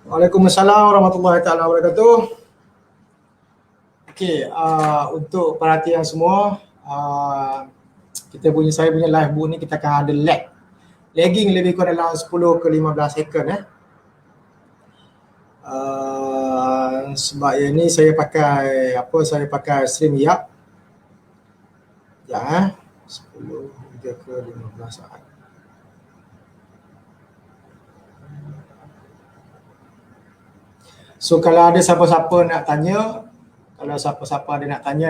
Waalaikumsalam warahmatullahi taala wabarakatuh. Okey, untuk perhatian semua, saya punya live book ni kita akan ada lagging lebih kurang dalam 10 ke 15 second sebab yang ni saya pakai StreamYard. Ya, 10 hingga ke 15 saat. So kalau ada siapa-siapa nak tanya,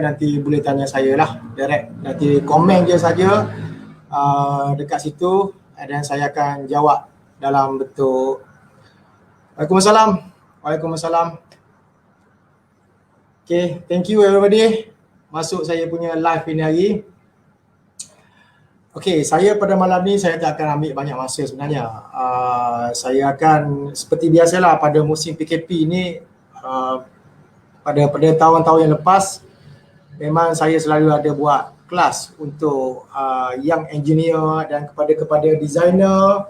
nanti boleh tanya saya lah direct. Nanti komen je saja dekat situ dan saya akan jawab dalam bentuk Waalaikumsalam. Okay, thank you everybody masuk saya punya live ini hari. Okay, saya pada malam ni saya tak akan ambil banyak masa sebenarnya. Saya akan seperti biasalah pada musim PKP ni, pada tahun-tahun yang lepas memang saya selalu ada buat kelas untuk young engineer dan kepada designer,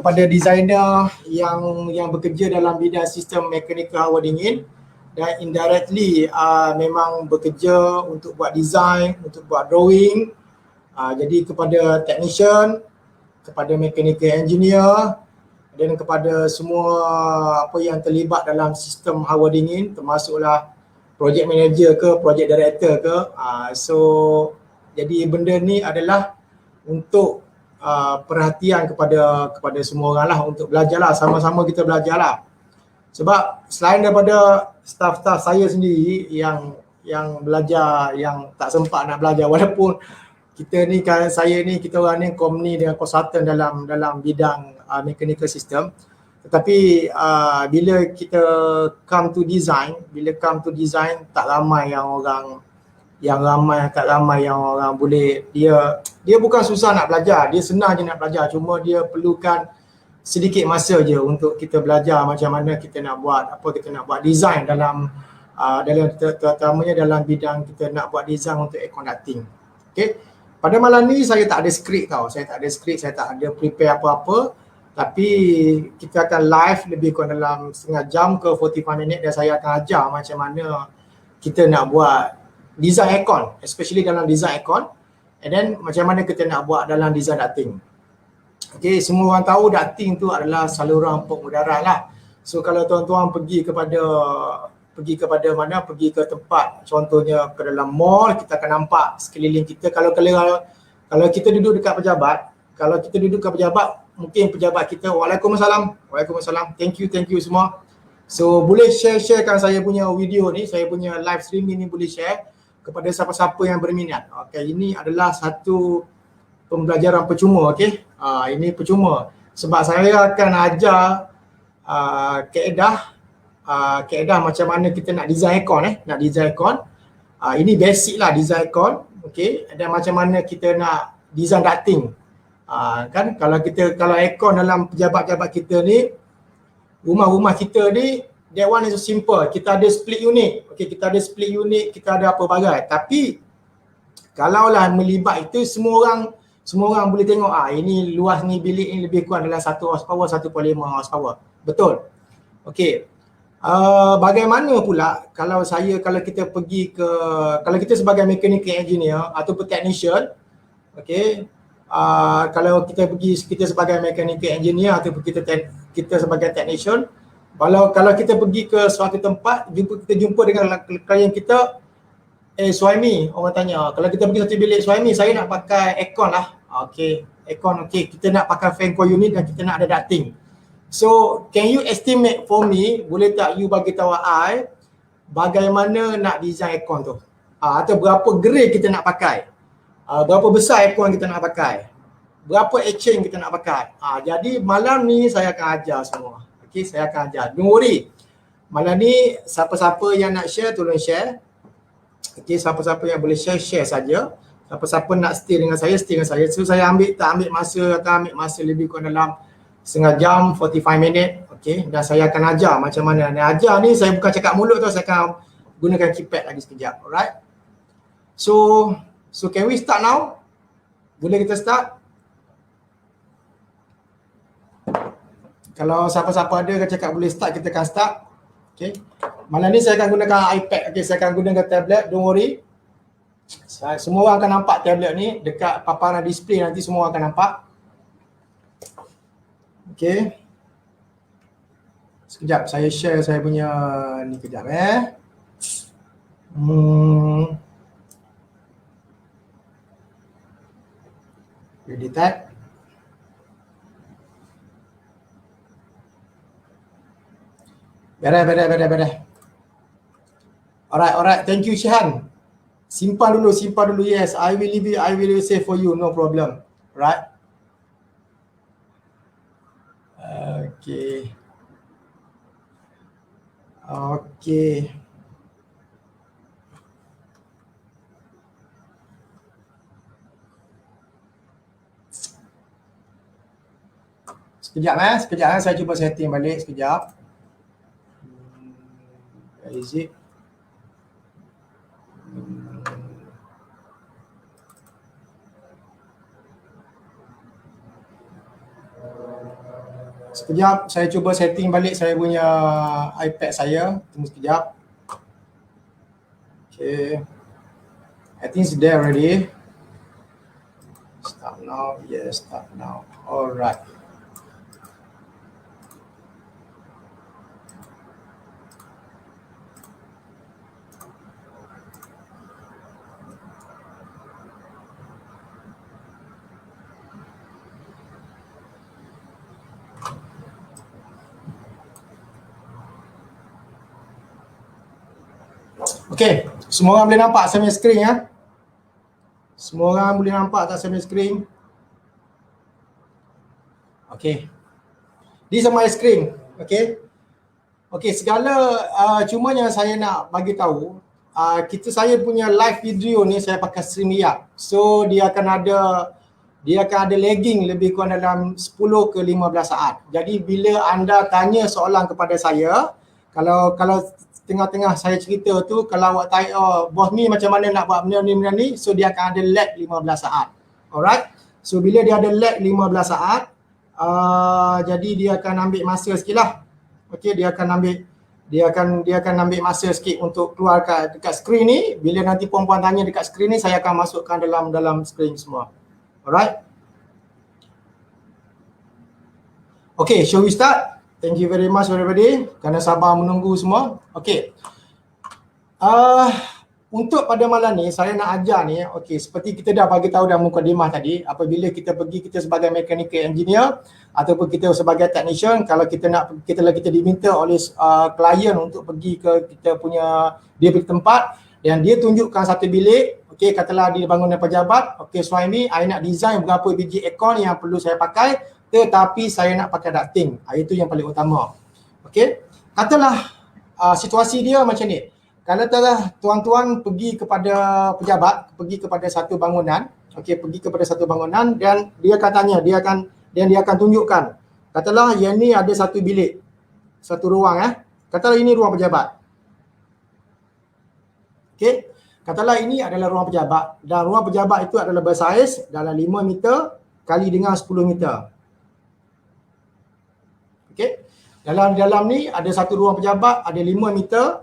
kepada designer yang bekerja dalam bidang sistem mekanikal hawa dingin dan indirectly memang bekerja untuk buat design, untuk buat drawing. Jadi kepada technician, kepada mechanical engineer dan kepada semua apa yang terlibat dalam sistem hawa dingin, termasuklah project manager ke, project director ke. So jadi benda ni adalah untuk perhatian kepada semua orang lah, untuk belajar lah, sama-sama kita belajar lah. Sebab selain daripada staff-staff saya sendiri yang belajar, yang tak sempat nak belajar, walaupun kita orang ni company dengan consultant dalam bidang mechanical system, tetapi bila kita come to design tak ramai yang orang boleh, dia bukan susah nak belajar, dia senang je nak belajar, cuma dia perlukan sedikit masa je untuk kita belajar macam mana kita nak buat design dalam terutamanya dalam bidang kita nak buat design untuk air conducting. Okay. Pada malam ni saya tak ada skrip saya tak ada prepare apa-apa, tapi kita akan live lebih kurang dalam setengah jam ke 45 minit dan saya akan ajar macam mana kita nak buat design aircon, especially dalam design aircon, and then macam mana kita nak buat dalam design ducting. Okay, semua orang tahu ducting tu adalah saluran pok udara lah. So kalau tuan-tuan pergi ke tempat, contohnya ke dalam mall, kita akan nampak sekeliling kita, kalau kita duduk dekat pejabat, mungkin pejabat kita, Waalaikumsalam, thank you semua. So boleh sharekan saya punya video ni, saya punya live streaming ni boleh share kepada siapa-siapa yang berminat. Okay, ini adalah satu pembelajaran percuma, okay. Ini percuma sebab saya akan ajar kaedah macam mana kita nak design aircon, ini basic lah design aircon, okey, dan macam mana kita nak design ducting. Kan kalau aircon dalam pejabat-pejabat kita ni, rumah-rumah kita ni, that one is simple, kita ada split unit, okey, kita ada apa bagai, tapi kalaulah melibat itu semua orang boleh tengok ini luas ni bilik ni lebih kurang dalam 1 horsepower, 1.5 horsepower. Betul. Okey. Bagaimana pula kalau kita sebagai mechanical engineer ataupun technician, okey, kalau kita sebagai mechanical engineer ataupun kita sebagai technician, kalau kita pergi ke suatu tempat, kita jumpa dengan klien kita, suami, orang tanya, kalau kita pergi satu bilik, suami saya nak pakai aircon lah, okey, aircon, okey, kita nak pakai fan coil unit dan kita nak ada ducting. So, can you estimate for me, boleh tak you bagi tahu I bagaimana nak design aircon tu? Atau berapa grade kita nak pakai? Berapa besar aircon kita nak pakai? Berapa exchange kita nak pakai? Jadi malam ni saya akan ajar semua. Okey, saya akan ajar. Don't worry. Malam ni siapa-siapa yang nak share, tolong share. Okey, siapa-siapa yang boleh share saja. Siapa-siapa nak stay dengan saya. So saya tak ambil masa lebih kurang dalam setengah jam, 45 minit, okey, dan saya akan ajar macam mana. Dan ajar ni saya bukan cakap mulut tu, saya akan gunakan keypad lagi sekejap. Alright. So can we start now? Boleh kita start? Kalau siapa-siapa ada yang cakap boleh start, kita akan start. Okay. Malam ni saya akan gunakan iPad. Okay, saya akan gunakan tablet. Don't worry. Semua orang akan nampak tablet ni dekat paparan display, nanti semua akan nampak. Okay. Sekejap saya share saya punya ni kejap Ready type. Beres. Alright. Thank you Syihan. Simpan dulu. Yes, I will leave it. I will save for you. No problem. Right. Okay. Sekejap saya cuba setting balik sekejap. Where is it? Sekejap saya cuba setting balik saya punya iPad saya. Tunggu sekejap. Okay. I think it's there already. Start now. Yes, start now. Alright. Okey, semua orang boleh nampak saya punya skrin ya? Semua orang boleh nampak tak saya punya skrin? Okey. This is my screen. Okey, segala cuma yang saya nak bagi tahu, saya punya live video ni saya pakai StreamYard. So dia akan ada lagging lebih kurang dalam 10 ke 15 saat. Jadi bila anda tanya soalan kepada saya, kalau tengah-tengah saya cerita tu, kalau awak tanya, bos ni macam mana nak buat benda ni, so dia akan ada lag 15 saat. Alright. So bila dia ada lag 15 saat, jadi dia akan ambil masa sikit lah. Okey, dia akan ambil masa sikit untuk keluar dekat skrin ni. Bila nanti puan-puan tanya dekat skrin ni, saya akan masukkan dalam skrin semua. Alright. Okay, shall we start? Thank you very much everybody kerana sabar menunggu semua. Okay. Untuk pada malam ni saya nak ajar ni, okay, seperti kita dah bagi tahu dalam mukadimah tadi, apabila kita sebagai mechanical engineer ataupun kita sebagai technician, kalau kita diminta oleh klien untuk pergi ke dia punya tempat dan dia tunjukkan satu bilik, okay, katalah dia bangunan pejabat, okay, Suhaimi, I nak design berapa biji aircon yang perlu saya pakai, tetapi saya nak pakai ducting. Itu yang paling utama. Okey. Katalah situasi dia macam ni. Kalau tuan-tuan pergi kepada pejabat, pergi kepada satu bangunan, dan dia akan tanya, dia akan tunjukkan. Katalah yang ni ada satu bilik, satu ruang Katalah ini ruang pejabat. Okey. Katalah ini adalah ruang pejabat dan ruang pejabat itu adalah bersaiz dalam 5 meter kali dengan 10 meter. Okey. Dalam ni ada satu ruang pejabat, ada 5 meter.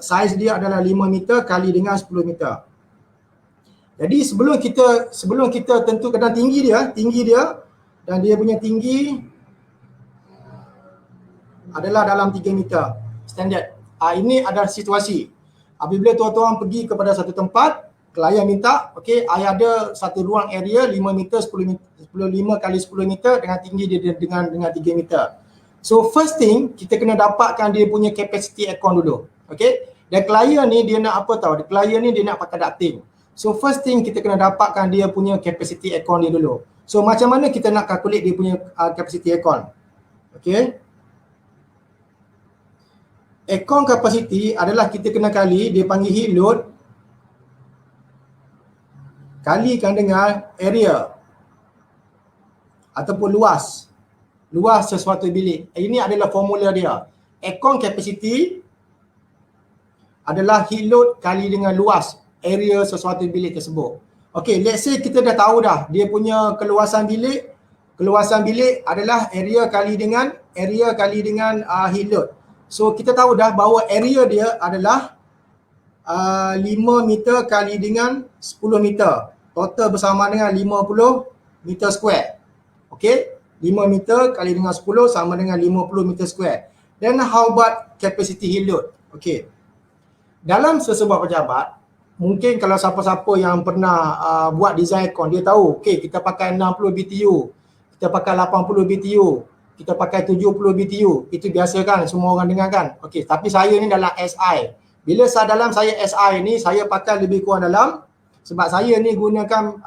Saiz dia adalah 5 meter kali dengan 10 meter. Jadi sebelum kita tentukan tinggi dia dan dia punya tinggi adalah dalam 3 meter standard. Ini adalah situasi. Apabila tuan-tuan pergi kepada satu tempat, klien minta, okey, ada satu ruang area 5 meter 10 kali 10 meter dengan tinggi dia dengan 3 meter. So first thing, kita kena dapatkan dia punya capacity aircon dulu. Okey. Dan klien ni dia nak apa tahu? Klien ni dia nak pakai ducting. So first thing kita kena dapatkan dia punya capacity aircon dia dulu. So macam mana kita nak calculate dia punya capacity aircon? Okey. Aircon capacity adalah kita kena kali, dia panggil heat load, kalikan dengan area ataupun luas sesuatu bilik. Ini adalah formula dia. Aircon capacity adalah heat load kali dengan luas area sesuatu bilik tersebut. Okey, let's say kita dah tahu dah dia punya keluasan bilik Keluasan bilik adalah area kali dengan heat load. So kita tahu dah bahawa area dia adalah 5 meter kali dengan 10 meter. Total bersama dengan 50 meter square. Okey, 5 meter kali dengan 10 sama dengan 50 meter square. Then how about capacity heat load? Okey. Dalam sesebuah pejabat, mungkin kalau siapa-siapa yang pernah buat design aircon, dia tahu, okey, kita pakai 60 BTU, kita pakai 80 BTU, kita pakai 70 BTU. Itu biasa kan, semua orang dengar kan? Okey, tapi saya ni dalam SI. Bila dalam saya SI ni, saya pakai lebih kurang dalam, sebab saya ni gunakan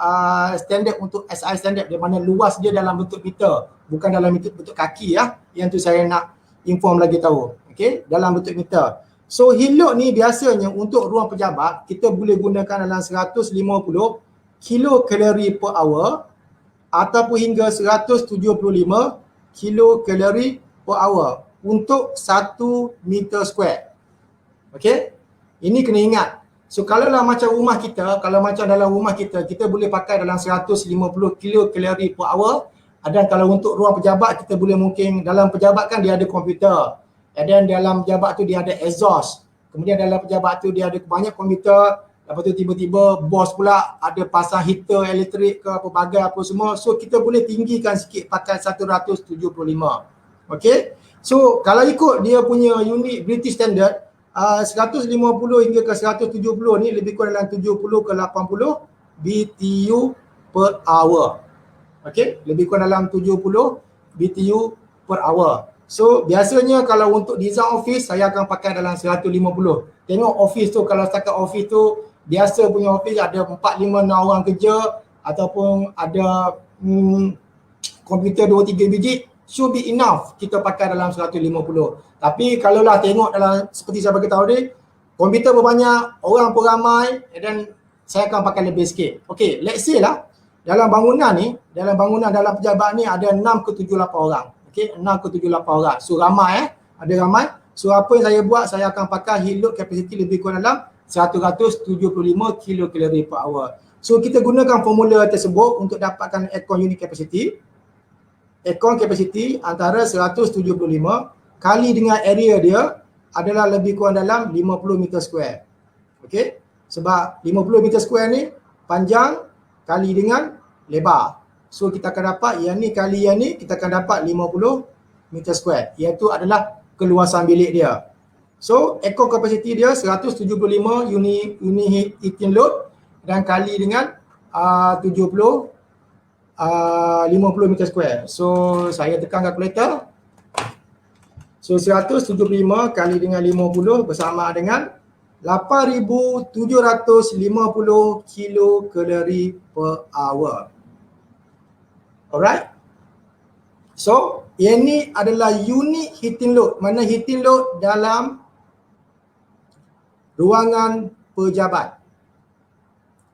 standard untuk SI standard, di mana luas dia dalam bentuk meter, bukan dalam bentuk kaki ya. Yang tu saya nak inform lagi tahu. Okey, dalam bentuk meter. So heat load ni biasanya untuk ruang pejabat, kita boleh gunakan dalam 150 kilokalori per hour ataupun hingga 175 kilokalori per hour untuk 1 meter square. Okey, ini kena ingat. So kalau lah macam rumah kita, kalau macam dalam rumah kita, kita boleh pakai dalam 150 kilokalori per hour. Dan kalau untuk ruang pejabat, kita boleh mungkin, dalam pejabat kan dia ada komputer. Dan dalam pejabat tu dia ada exhaust. Kemudian dalam pejabat tu dia ada banyak komputer. Lepas tu tiba-tiba bos pula ada pasang heater elektrik ke apa bagai apa semua. So kita boleh tinggikan sikit pakai 175. Okey. So kalau ikut dia punya unit British Standard, 150 hingga ke 170 ni lebih kurang dalam 70 ke 80 BTU per hour. Okey, lebih kurang dalam 70 BTU per hour. So biasanya kalau untuk design office saya akan pakai dalam 150. Tengok office tu, kalau setakat office tu biasa punya office ada 4, 5, 6 orang kerja ataupun ada komputer 2, 3 biji, should be enough kita pakai dalam 150. Tapi kalau lah tengok dalam seperti saya bagi tahu ni, komputer berbanyak, orang pun ramai, dan saya akan pakai lebih sikit. Okey, let's say lah dalam bangunan ni, dalam pejabat ni ada 6 ke 7, 8 orang. Okey, 6 ke 7, 8 orang. So ramai ada ramai. So apa yang saya buat, saya akan pakai heat load capacity lebih kurang dalam 175 kilokalori per hour. So kita gunakan formula tersebut untuk dapatkan aircon unit capacity. Aircon capacity antara 175 kali dengan area dia adalah lebih kurang dalam 50 meter square. Okey? Sebab 50 meter square ni panjang kali dengan lebar. So kita akan dapat yang ni kali yang ni, kita akan dapat 50 meter square. Iaitu adalah keluasan bilik dia. So aircon capacity dia 175 unit heating load dan kali dengan 50 meter square. So saya tekan kalkulator. So 175 kali dengan 50 bersama dengan 8,750 kilokalori per hour. Alright. So yang ni adalah unit heating load. Mana heating load dalam ruangan pejabat.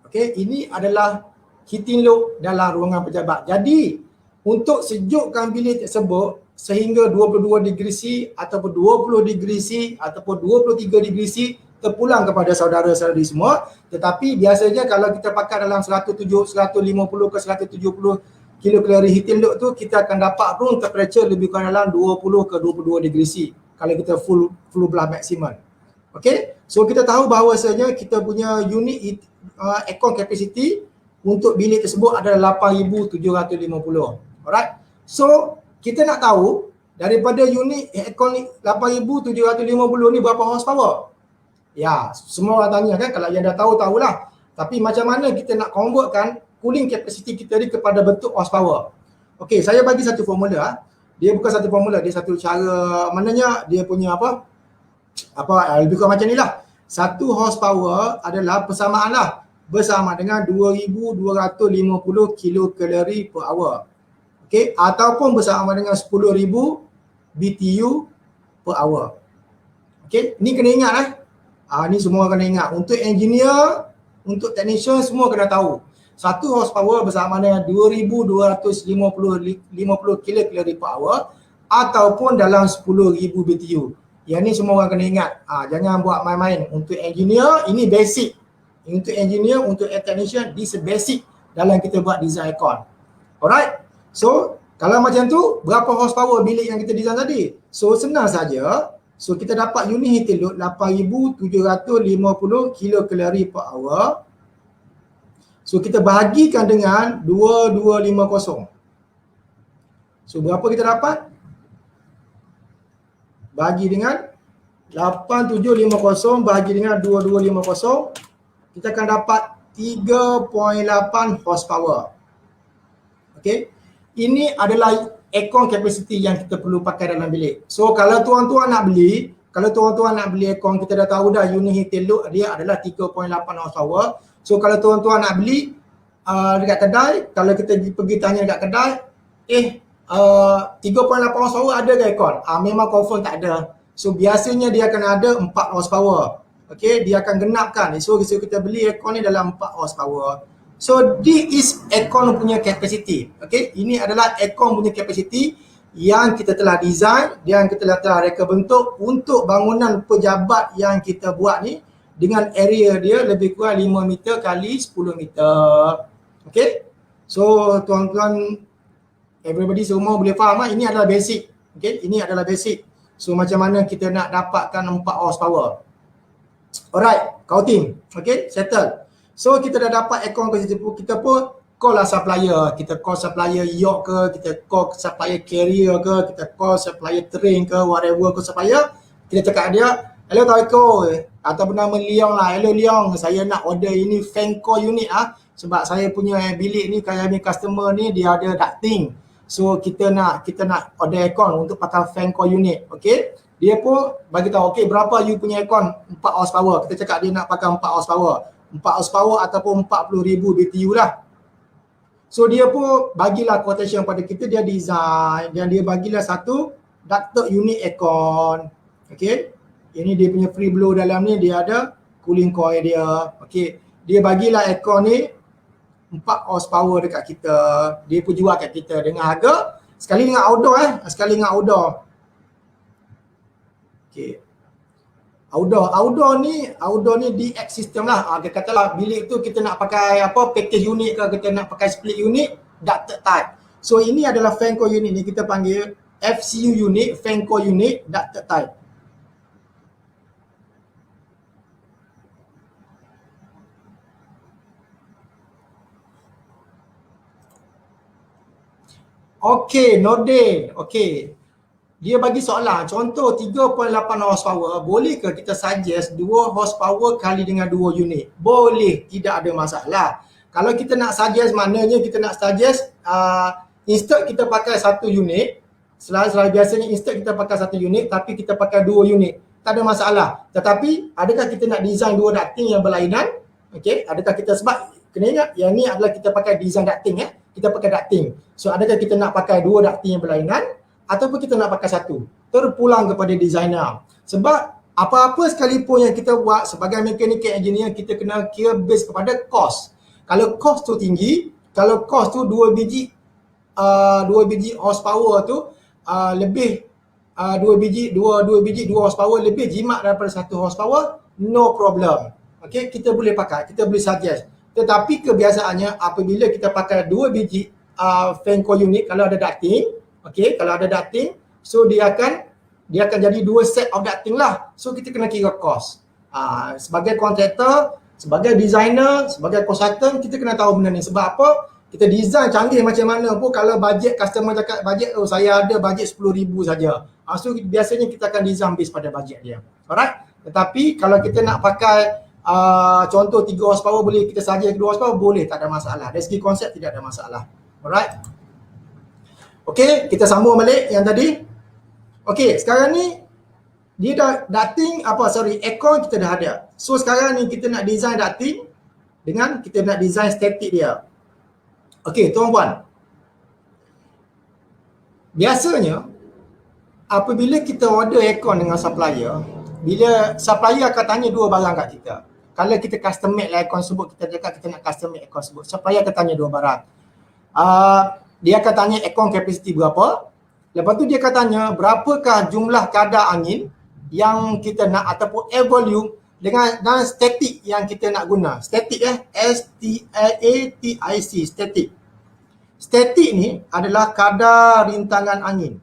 Okey, ini adalah heating load dalam ruangan pejabat. Jadi untuk sejukkan bilik tersebut sehingga 22 degree C ataupun 20 degree C ataupun 23 degree C terpulang kepada saudara-saudari semua. Tetapi biasanya kalau kita pakai dalam 150 ke 170 kilokalori heating load tu, kita akan dapat room temperature lebih kurang dalam 20 ke 22 degree C kalau kita full belah maksimum. Okey, so kita tahu bahawasanya kita punya unit aircon capacity untuk bilik tersebut adalah 8,750. Alright. So kita nak tahu daripada unit aircon 8,750 ni berapa horsepower? Ya, semua orang tanya kan, kalau yang dah tahu tahulah. Tapi macam mana kita nak convertkan cooling capacity kita ni kepada bentuk horsepower? Okey, saya bagi satu formula. Dia bukan satu formula, dia satu cara, maknanya dia punya lebih kurang macam ni lah. 1 horsepower adalah persamaan lah, bersama dengan 2,250 kilokalori per hour. Okey, ataupun bersama dengan 10,000 BTU per hour. Okey, ni kena ingat ni semua kena ingat. Untuk engineer, untuk technician semua kena tahu. 1 horsepower bersama dengan 2,250 kilokalori per hour ataupun dalam 10,000 BTU. Yang ni semua orang kena ingat. Jangan buat main-main. Untuk engineer ini basic. Untuk engineer, untuk technician, this basic dalam kita buat design aircon. Alright. So Kalau macam tu, berapa horsepower bilik yang kita design tadi? So senang saja. So kita dapat unit heating load 8,750 kilokalori per hour. So kita bahagikan dengan 2250. So berapa kita dapat? Bagi dengan 8750 bahagi dengan 2250, kita akan dapat 3.8 horsepower. Okey. Ini adalah aircon capacity yang kita perlu pakai dalam bilik. So kalau tuan-tuan nak beli, aircon, kita dah tahu dah unit heating load dia adalah 3.8 horsepower. So kalau tuan-tuan nak beli dekat kedai, kalau kita pergi tanya dekat kedai, 3.8 horsepower ada ke aircon? Memang confirm tak ada. So biasanya dia akan ada 4 horsepower. Okey, dia akan genapkan. So kita beli aircon ni dalam 4 horsepower. So this is aircon punya capacity. Okey, ini adalah aircon punya capacity yang kita telah design, yang kita telah reka bentuk untuk bangunan pejabat yang kita buat ni dengan area dia lebih kurang 5 meter kali 10 meter. Okey. So tuan-tuan, everybody semua boleh faham ini adalah basic. Okey, ini adalah basic. So macam mana kita nak dapatkan 4 horsepower. Alright, counting. Okey, settle. So kita dah dapat aircon kita pun call lah supplier. Kita call supplier yacht ke, kita call supplier carrier ke, kita call supplier train ke, whatever ke supplier. Kita cakap dia, hello Taiko, ataupun nama Leong lah. Hello Leong, saya nak order ini fan coil unit sebab saya punya bilik ni, kami customer ni dia ada ducting. So kita nak order aircon untuk pakai fan coil unit. Okey. Dia pun bagi tahu, okey berapa you punya aircon 4 horsepower. Kita cakap dia nak pakai 4 horsepower. 4 horsepower ataupun 40,000 BTU lah. So dia pun bagilah quotation pada kita, dia design dan dia bagilah satu ducted unit aircon. Okey. Ini dia punya free blow dalam ni, dia ada cooling coil dia. Okey. Dia bagilah aircon ni 4 horsepower dekat kita. Dia pun jual kat kita dengan harga sekali dengan outdoor sekali dengan outdoor. Okey. Outdoor ni DX system lah. Dia katalah bilik tu kita nak pakai package unit ke, kita nak pakai split unit, ducted type. So ini adalah fan coil unit ni, kita panggil FCU unit, fan coil unit, ducted type. Okey, Nordin. Okey. Dia bagi soalan, contoh 3.8 horsepower, boleh ke kita suggest 2 horsepower kali dengan 2 unit? Boleh, tidak ada masalah. Kalau kita nak suggest, maknanya kita nak suggest instead kita pakai 1 unit, selalu biasanya instead kita pakai 1 unit tapi kita pakai 2 unit. Tak ada masalah. Tetapi adakah kita nak design 2 ducting yang berlainan? Okey, adakah kita, sebab kena ingat yang ni adalah kita pakai design ducting kita pakai ducting. So adakah kita nak pakai 2 ducting yang berlainan ataupun kita nak pakai 1? Terpulang kepada designer. Sebab apa-apa sekalipun yang kita buat sebagai mechanical engineer, kita kena kira base kepada cost. Kalau cost tu tinggi, kalau cost tu 2 biji horsepower tu lebih 2 biji 2 horsepower lebih jimat daripada 1 horsepower, no problem. Okey, kita boleh pakai, kita boleh suggest. Tetapi kebiasaannya apabila kita pakai 2 biji fan coil unit, kalau ada ducting, okey, kalau ada ducting, so dia akan jadi 2 set of ducting lah. So kita kena kira cost. Sebagai kontraktor, sebagai designer, sebagai consultant, kita kena tahu benda ni. Sebab apa? Kita design canggih macam mana pun, kalau bajet customer cakap bajet, saya ada bajet 10,000 saja. So biasanya kita akan design base pada bajet dia. Alright? Tetapi kalau kita nak pakai contoh 3 horsepower, boleh kita saja 2 horsepower, boleh, tak ada masalah. Dari segi konsep tidak ada masalah. Alright? Okey, kita sambung balik yang tadi. Okey, sekarang ni dia dah ducting aircon kita dah ada. So sekarang ni kita nak design ducting dengan kita nak design static dia. Okey, tuan-puan. Biasanya apabila kita order aircon dengan supplier, bila supplier akan tanya 2 barang kat kita. Kalau kita custom made lah aircon sebut, kita cakap kita nak custom made aircon sebut, supplier akan tanya 2 barang. Dia akan tanya aircon capacity berapa. Lepas tu dia akan tanya berapakah jumlah kadar angin yang kita nak ataupun air volume dengan static yang kita nak guna. Static S-T-A-T-I-C, static. Statik ni adalah kadar rintangan angin.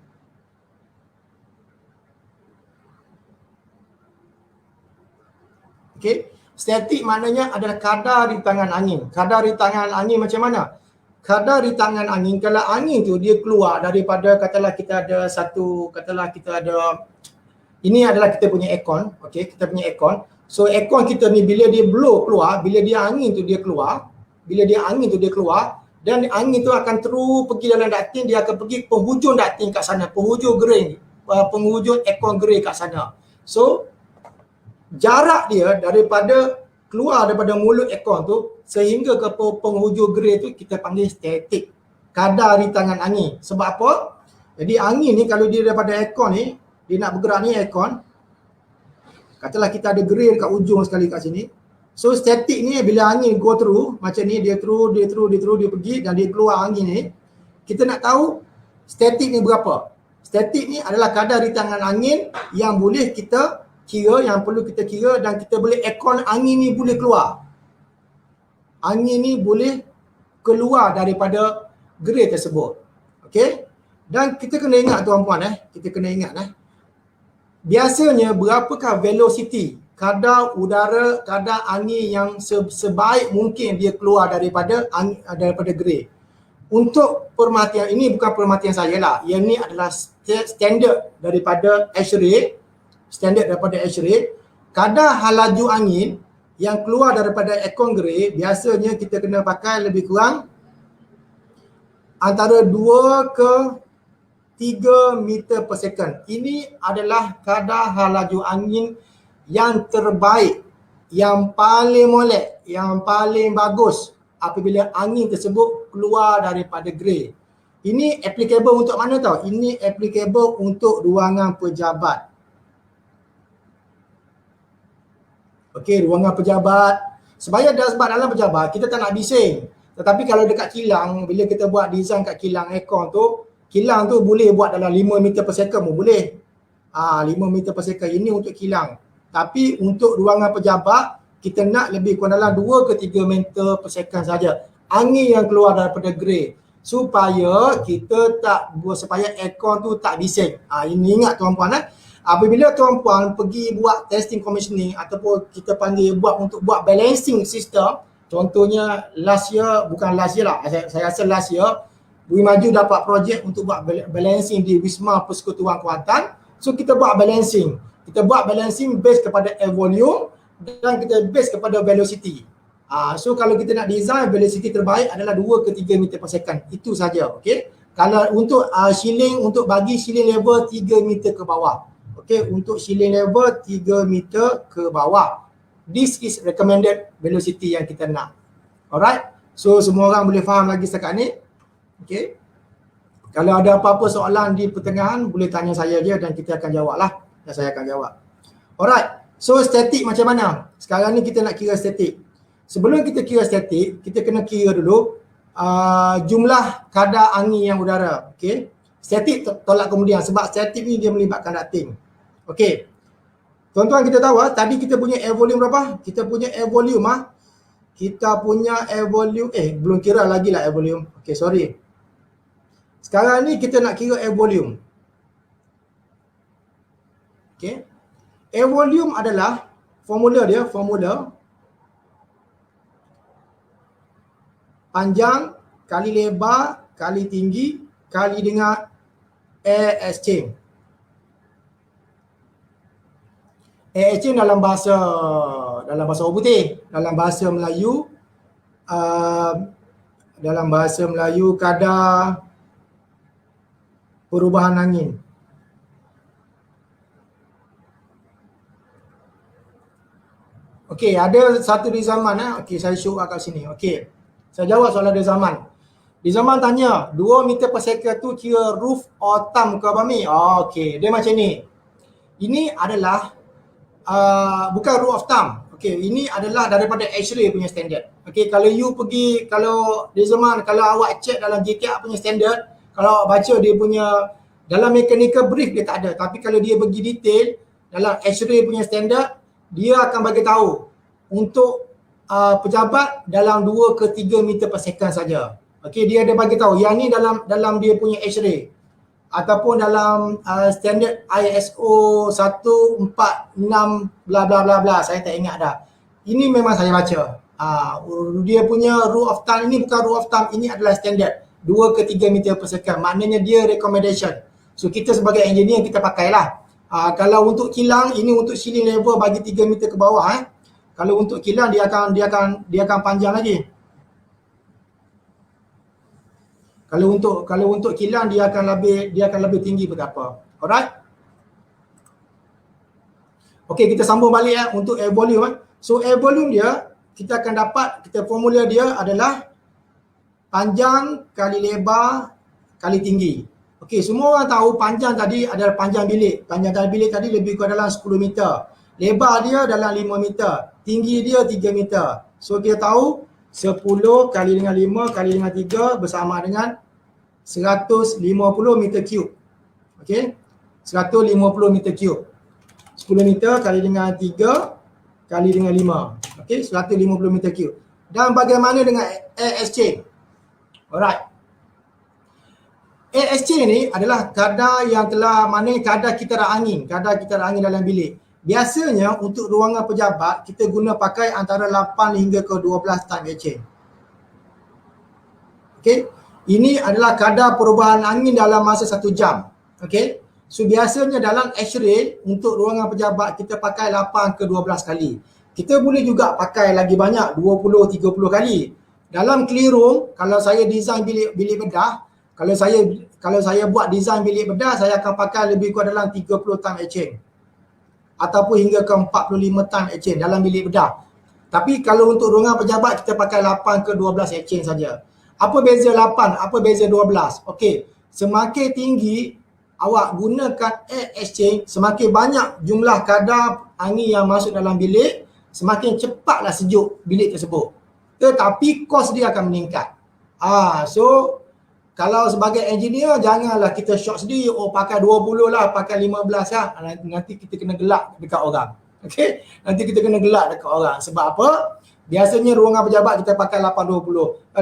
Okey, statik maknanya adalah kadar rintangan angin. Kadar rintangan angin macam mana? Kadar rintangan angin, kalau angin tu dia keluar daripada, katalah kita ada satu, katalah kita ada, ini adalah kita punya aircon, okey, kita punya aircon. So aircon kita ni bila dia blow keluar, bila dia angin tu dia keluar, bila dia angin tu dia keluar, dan angin tu akan terus pergi dalam ducting, dia akan pergi penghujung ducting kat sana, penghujung grey, penghujung aircon grey kat sana. So jarak dia daripada keluar daripada mulut aircon tu sehingga ke penghujung grey tu kita panggil statik, kadar rintangan angin. Sebab apa? Jadi angin ni kalau dia daripada aircon ni, dia nak bergerak ni aircon, katalah kita ada grey dekat ujung sekali kat sini. So statik ni bila angin go through macam ni, dia pergi dan dia keluar angin ni, kita nak tahu statik ni berapa. Statik ni adalah kadar rintangan angin yang boleh kita kira, yang perlu kita kira, dan kita boleh aircon angin ni boleh keluar. Angin ni boleh keluar daripada grey tersebut. Okey? Dan kita kena ingat tuan-puan, kita kena ingat biasanya berapakah velocity, kadar udara, kadar angin yang sebaik mungkin dia keluar daripada grey. Untuk pemerhatian, ini bukan pemerhatian saya lah, yang ni adalah standard daripada ASHRAE, kadar laju angin yang keluar daripada aircon grey biasanya kita kena pakai lebih kurang antara 2 ke 3 meter per second. Ini adalah kadar laju angin yang terbaik, yang paling molek, yang paling bagus apabila angin tersebut keluar daripada grey. Ini applicable untuk mana tau? Ini applicable untuk ruangan pejabat. Okey, ruangan pejabat. Sebab dalam pejabat kita tak nak bising. Tetapi kalau dekat kilang, bila kita buat design kat kilang aircon tu, kilang tu boleh buat dalam 5 meter per second pun boleh. 5 meter per second, ini untuk kilang. Tapi untuk ruangan pejabat, kita nak lebih kurang dalam 2 ke 3 meter per second saja angin yang keluar daripada grey, supaya supaya aircon tu tak bising. Ini ingat tuan-puan, apabila tuan-puan pergi buat testing commissioning ataupun kita panggil buat balancing system, contohnya last year lah, saya rasa last year Bumi Maju dapat projek untuk buat balancing di Wisma Persekutuan Kuantan. So kita buat balancing. Kita buat balancing base kepada air volume dan kita base kepada velocity. So kalau kita nak design, velocity terbaik adalah 2 ke 3 meter per second. Itu saja, okey. Kalau untuk shielding, untuk bagi shielding level 3 meter ke bawah. Okey, untuk shielding level 3 meter ke bawah. This is recommended velocity yang kita nak. Alright. So semua orang boleh faham lagi setakat ni. Okey. Kalau ada apa-apa soalan di pertengahan, boleh tanya saya je dan kita akan jawab lah. Dan saya akan jawab. Alright. So statik macam mana? Sekarang ni kita nak kira statik. Sebelum kita kira statik, kita kena kira dulu jumlah kadar angin yang udara. Okey. Statik tolak kemudian sebab statik ni dia melibatkan ducting. Okey. Tuan-tuan kita tahu tadi kita punya air volume berapa? Kita punya air volume belum kira lagi lah air volume. Okey, sorry. Sekarang ni kita nak kira air volume. Okey. Air volume adalah formula panjang kali lebar kali tinggi kali dengan air exchange. Air exchange dalam bahasa orang putih, dalam bahasa Melayu kadar perubahan angin. Okey, ada satu di zaman okey, saya show kat sini. Okey. Saya jawab soalan di zaman. Di zaman tanya 2 meter per second tu kira roof or thumb ke apa ni? Okey, dia macam ni. Ini adalah bukan rule of thumb. Okey, ini adalah daripada ASHRAE punya standard. Okey, kalau di zaman kalau awak check dalam JKR punya standard, kalau awak baca dia punya dalam mechanical brief dia tak ada, tapi kalau dia bagi detail dalam ASHRAE punya standard, dia akan bagi tahu untuk pejabat dalam 2 ke 3 meter per second saja. Okey, dia ada bagi tahu yang ni dalam dia punya H-ray ataupun dalam standard ISO 146 bla bla bla bla, saya tak ingat dah. Ini memang saya baca. Dia punya rule of thumb ini bukan rule of thumb, ini adalah standard 2 ke 3 meter per second. Maknanya dia recommendation. So kita sebagai engineer kita pakailah. Kalau untuk kilang ini untuk ceiling level bagi 3 meter ke bawah Kalau untuk kilang dia akan panjang lagi. Kalau untuk kilang dia akan lebih tinggi berapa. Alright? Okey, kita sambung balik untuk air volume. So air volume dia kita akan dapat, kita formula dia adalah panjang kali lebar kali tinggi. Okey, semua orang tahu panjang tadi adalah panjang bilik. Panjang kali bilik tadi lebih kurang dalam 10 meter. Lebar dia dalam 5 meter. Tinggi dia 3 meter. So kita tahu 10 kali dengan 5 kali dengan 3 bersama dengan 150 meter cube. Okey, 150 meter cube. 10 meter kali dengan 3 kali dengan 5. Okey, 150 meter cube. Dan bagaimana dengan air exchange? Alright. Air exchange ni adalah kadar yang telah, maknanya kadar kitaran angin dalam bilik. Biasanya untuk ruangan pejabat kita guna pakai antara 8 hingga ke 12 time exchange. Okey, ini adalah kadar perubahan angin dalam masa 1 jam. Okey, so biasanya dalam X-ray untuk ruangan pejabat kita pakai 8 ke 12 kali. Kita boleh juga pakai lagi banyak, 20-30 kali. Dalam clean room, kalau saya design bilik bedah, kalau saya buat design bilik bedah, saya akan pakai lebih kurang dalam 30 time exchange. Ataupun hingga ke 45 time exchange dalam bilik bedah. Tapi kalau untuk ruangan pejabat kita pakai 8 ke 12 exchange saja. Apa beza 8? Apa beza 12? Okey, semakin tinggi awak gunakan air exchange, semakin banyak jumlah kadar angin yang masuk dalam bilik, semakin cepatlah sejuk bilik tersebut. Tetapi kos dia akan meningkat. So kalau sebagai engineer janganlah kita shock sendiri, pakai 20 lah, pakai 15 lah. Nanti kita kena gelak dekat orang. Okey, nanti kita kena gelak dekat orang. Sebab apa? Biasanya ruangan pejabat kita pakai 8-12.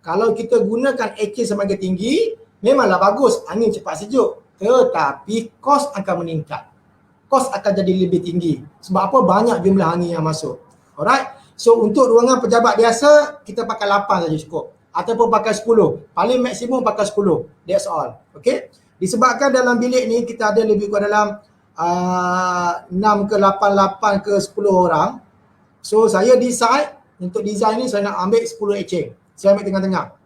Kalau kita gunakan HK semakin tinggi, memanglah bagus, angin cepat sejuk. Tetapi kos akan meningkat. Kos akan jadi lebih tinggi. Sebab apa? Banyak jumlah angin yang masuk. Alright? So untuk ruangan pejabat biasa, kita pakai 8 saja cukup. Ataupun pakai 10. Paling maksimum pakai 10. That's all. Okay? Disebabkan dalam bilik ni kita ada lebih kurang dalam 6 ke 8 ke 10 orang. So saya decide untuk design ni saya nak ambil 10 etching. Saya ambil tengah-tengah.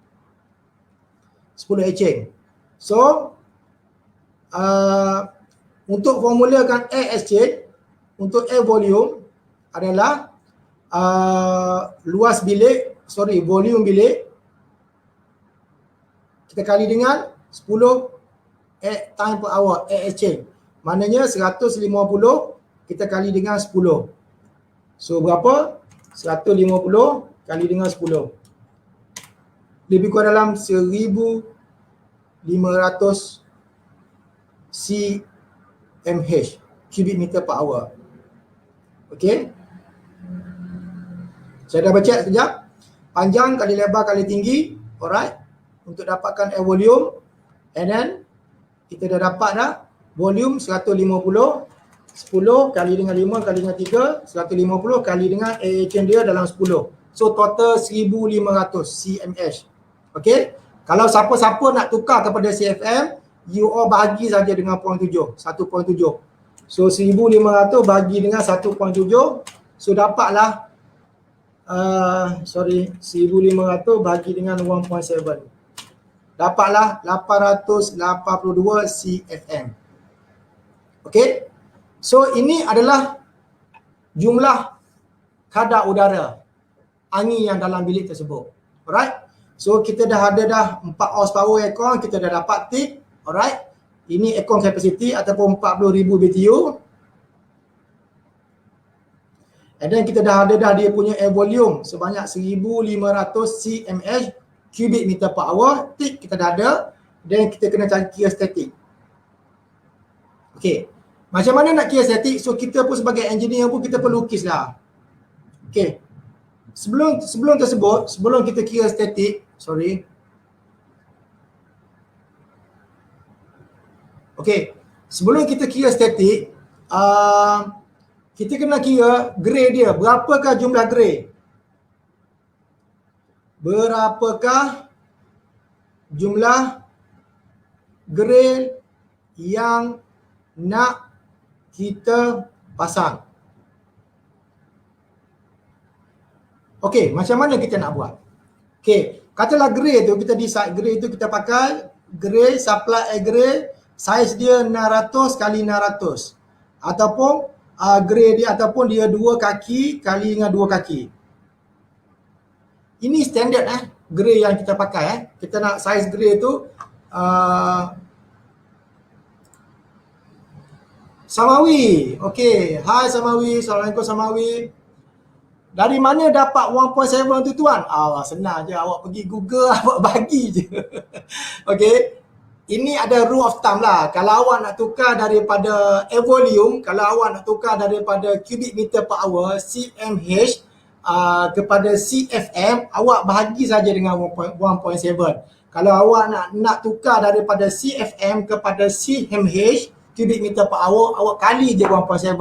10 etching. So untuk formulakan air exchange, untuk air volume adalah volume bilik kita kali dengan 10 air time per hour air exchange. Maknanya 150 kita kali dengan 10. So berapa? 150 kali dengan 10. Lebih kurang dalam 1500 cmh, cubic meter per hour. Okey. Saya dah baca sekejap. Panjang kali lebar kali tinggi. Alright. Untuk dapatkan air volume. And then kita dah dapat dah volume 150. 10 kali dengan 5 kali dengan 3, 150 kali dengan air exchange dia dalam 10. So total 1500 cmh. Okey. Kalau siapa-siapa nak tukar kepada CFM, you all bagi saja dengan 1.7. So 1500 bagi dengan 1.7. So dapatlah 1500 bagi dengan 1.7. Dapatlah 882 CFM. Okey. So ini adalah jumlah kadar udara angin yang dalam bilik tersebut. Alright. So kita dah ada 4 horsepower aircon, kita dah dapat tik. Alright. Ini aircon capacity ataupun 40,000 BTU. And then kita dah ada dia punya air volume sebanyak 1500 cmh cubic meter per hour. Tik kita dah ada. Dan kita kena cari kira statik. Okey. Macam mana nak kira statik? So kita pun sebagai engineer pun kita perlu lukislah. Okey. Sebelum kita kira statik, Sorry. Okey, sebelum kita kira statik, kita kena kira grey dia. Berapakah jumlah grey? Berapakah jumlah grey yang nak kita pasang? Okey, macam mana kita nak buat? Okey, katalah grey tu kita decide grey tu kita pakai grey supply grey saiz dia 600 kali 600 ataupun grey dia ataupun dia 2 kaki kali dengan 2 kaki. Ini standard grey yang kita pakai Kita nak saiz grey tu Samawi. Okey, hai Samawi, Assalamualaikum Samawi. Dari mana dapat 1.7 tu tuan? Senang je, awak pergi Google, awak bagi je. Okey. Ini ada rule of thumb lah. Kalau awak nak tukar daripada air volume, kalau awak nak tukar daripada cubic meter per hour, CMH, kepada CFM, awak bahagi saja dengan 1.7. Kalau awak nak tukar daripada CFM kepada CMH, cubic meter per hour, awak kali je 1.7.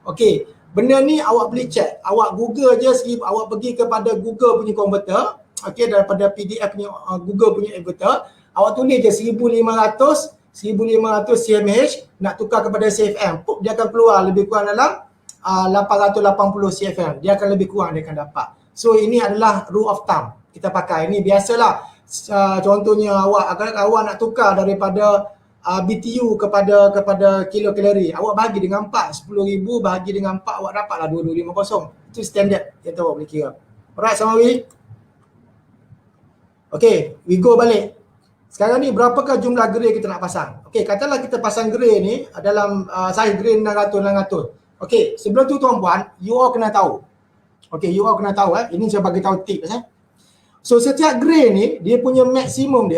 Okey. Benda ni awak boleh check. Awak Google je, awak pergi kepada Google punya converter, okey, daripada PDF punya Google punya converter, awak tulis je 1500 CMH nak tukar kepada CFM. Dia akan keluar lebih kurang dalam 880 CFM. Dia akan lebih kurang dia akan dapat. So ini adalah rule of thumb kita pakai. Ini biasalah. Contohnya awak nak tukar daripada BTU kepada kilokalori, awak bagi dengan 4, 10,000 bagi dengan 4, awak dapatlah 2250. Itu standard yang awak boleh kira. Alright Samawi. Okay, we go balik. Sekarang ni berapakah jumlah grey kita nak pasang? Okay, katalah kita pasang grey ni dalam saiz grey 600. Okay, sebelum tu tuan-puan, you all kena tahu. Okay, you all kena tahu ini saya bagi tahu tips So setiap grey ni dia punya maksimum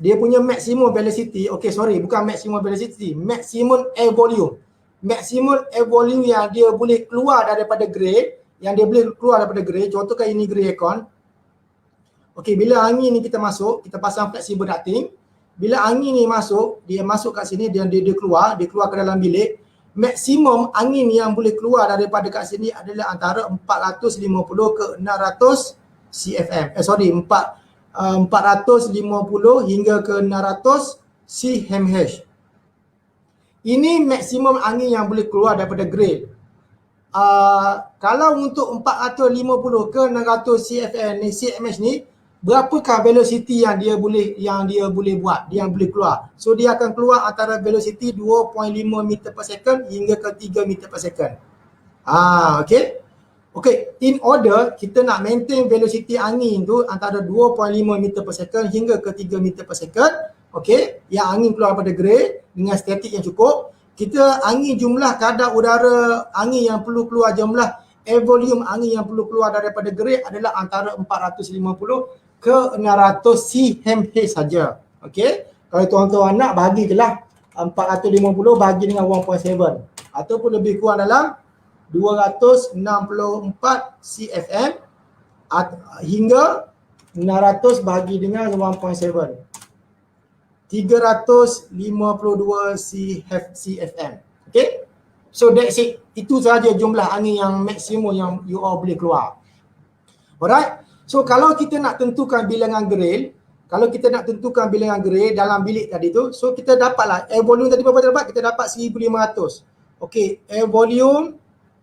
dia punya maximum velocity, bukan maximum velocity, maximum air volume. Maximum air volume yang dia boleh keluar daripada grey, contohkan ini grey aircon. Okey, bila angin ni kita masuk, kita pasang flexible ducting. Bila angin ni masuk, dia masuk kat sini dan dia keluar ke dalam bilik. Maksimum angin yang boleh keluar daripada kat sini adalah antara 450 ke 600 CFM. 450 hingga ke 600 CMH. Ini maksimum angin yang boleh keluar daripada grey. Kalau untuk 450 ke 600 CMH ni, berapakah velocity yang dia boleh buat, yang boleh keluar? So dia akan keluar antara velocity 2.5 meter per second hingga ke 3 meter per second. Okay, in order kita nak maintain velocity angin tu antara 2.5 meter per second hingga ke 3 meter per second, okay, yang angin keluar pada grey dengan statik yang cukup, kita jumlah kadar udara angin yang perlu keluar, jumlah air volume angin yang perlu keluar daripada grey adalah antara 450 ke 600 CMH saja. Okay, kalau tuan-tuan nak bagi je lah 450 bagi dengan 1.7 ataupun lebih kurang dalam 264 CFM hingga 600 bagi dengan 1.7, 352 CFM. Okay, so that's it. Itu sahaja jumlah angin yang maksimum yang you all boleh keluar. Alright, so kalau kita nak tentukan bilangan grey, dalam bilik tadi tu, so kita dapatlah air volume tadi berapa kita dapat? Kita dapat 1500. Okay, air volume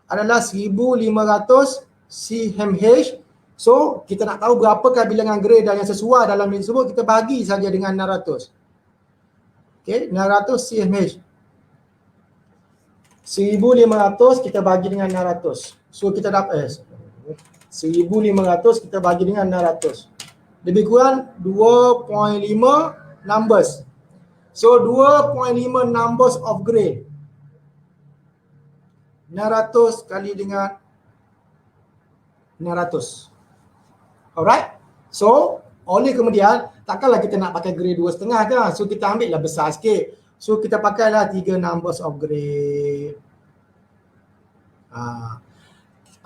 adalah 1500 CMH. So kita nak tahu berapakah bilangan grey dan yang sesuai dalam bilik tersebut, kita bagi saja dengan 600. Okay, 600 CMH. 1500 kita bagi dengan 600. So kita dapat 1500 kita bagi dengan 600. Lebih kurang 2.5 numbers. So 2.5 numbers of grey. 600 kali dengan 600. Alright. So oleh kemudian takkanlah kita nak pakai grey 2.5 kan. So kita ambil lah besar sikit. So kita pakailah 3 numbers of grey.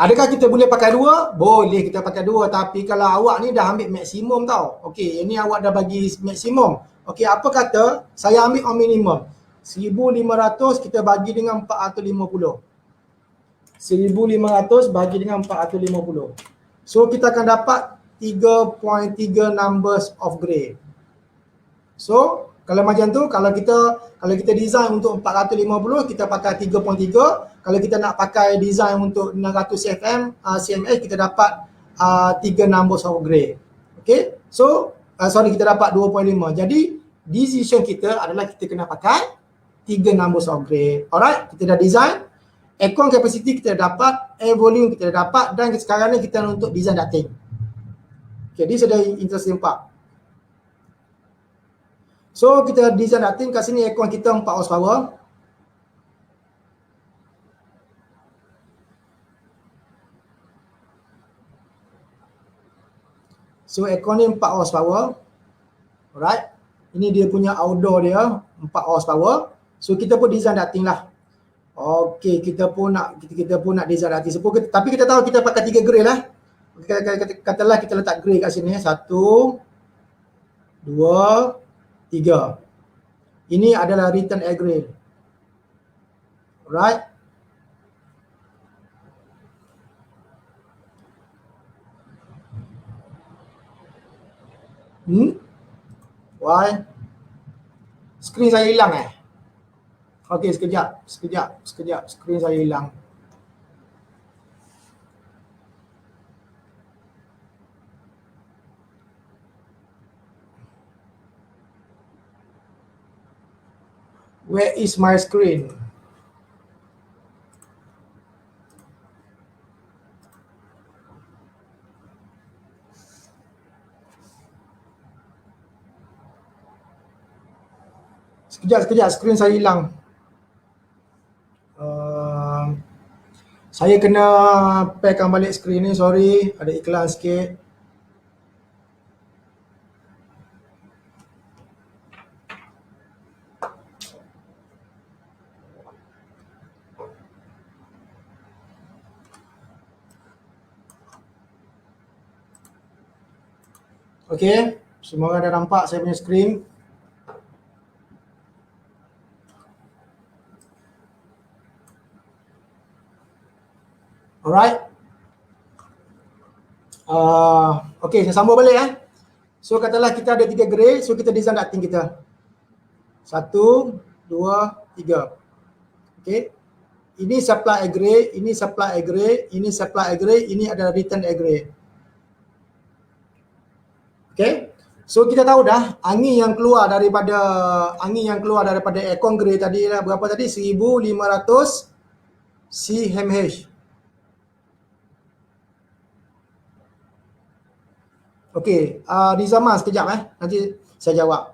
Adakah kita boleh pakai dua? Boleh kita pakai dua, tapi kalau awak ni dah ambil maksimum tau. Okey, ini awak dah bagi maksimum. Okey, apa kata saya ambil on minimum. 1500 kita bagi dengan 450. 1500 bagi dengan 450. So kita akan dapat 3.3 numbers of grade. So kalau macam tu, kalau kita design untuk 450, kita pakai 3.3. Kalau kita nak pakai design untuk 600 cmh, kita dapat 3 numbers of grade. Okay, so kita dapat 2.5. Jadi decision kita adalah kita kena pakai 3 numbers of grade. Alright, kita dah design. Aircon capacity kita dapat, air volume kita dapat, dan sekarang ni kita untuk design ducting. Okay, this adalah interesting part. So kita design ducting, kat sini aircon kita 4 horsepower. So aircon ni 4 horsepower. Alright. Ini dia punya outdoor dia 4 horsepower. So kita pun design ducting lah. Okey, kita pun nak design ducting. Tapi kita tahu kita pakai 3 grade lah. Katalah kita letak grade kat sini 1 2 3. Ini adalah return air grade. Alright. Why? Skrin saya hilang Okey, sekejap. Skrin saya hilang. Where is my screen? Sekejap, skrin saya hilang. Saya kena pairkan balik skrin ni, sorry. Ada iklan sikit. Okey, semua orang dah nampak saya punya skrin. Alright. Okey, saya sambung balik So katalah kita ada 3 grade, so kita design ducting kita. 1 2 3. Okey. Ini supply air grade, ini supply air grade, ini supply air grade, ini adalah return air grade. Okay, so kita tahu dah angin yang keluar daripada aircon grade tadi lah berapa tadi? 1500 cmh. Okey, di zaman sekejap nanti saya jawab.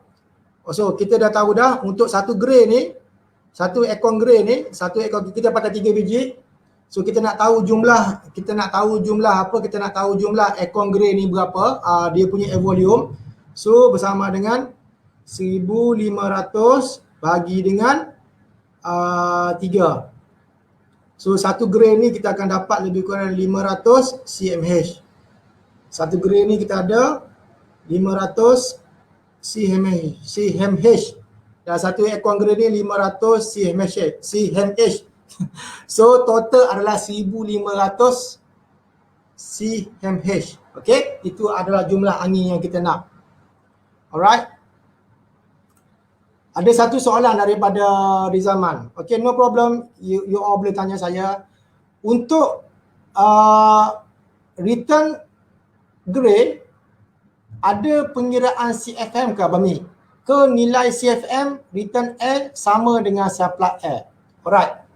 So kita dah tahu dah untuk satu grade ni, satu aircon grade ni, satu aircon kita pakai 3 biji. So kita nak tahu jumlah aircon grade ni berapa, dia punya air volume. So bersama dengan 1500 bagi dengan 3. So satu grade ni kita akan dapat lebih kurang 500 cmh. Satu grade ni kita ada 500 cmh. Dan satu aircon grade ni 500 cmh. So total adalah 1500 cmh. Okey, itu adalah jumlah angin yang kita nak. Alright. Ada satu soalan daripada Rizaman. Okey, no problem. You all boleh tanya saya. Untuk return grade, ada pengiraan CFM ke Bami? Ke nilai CFM return air sama dengan supply air? Alright.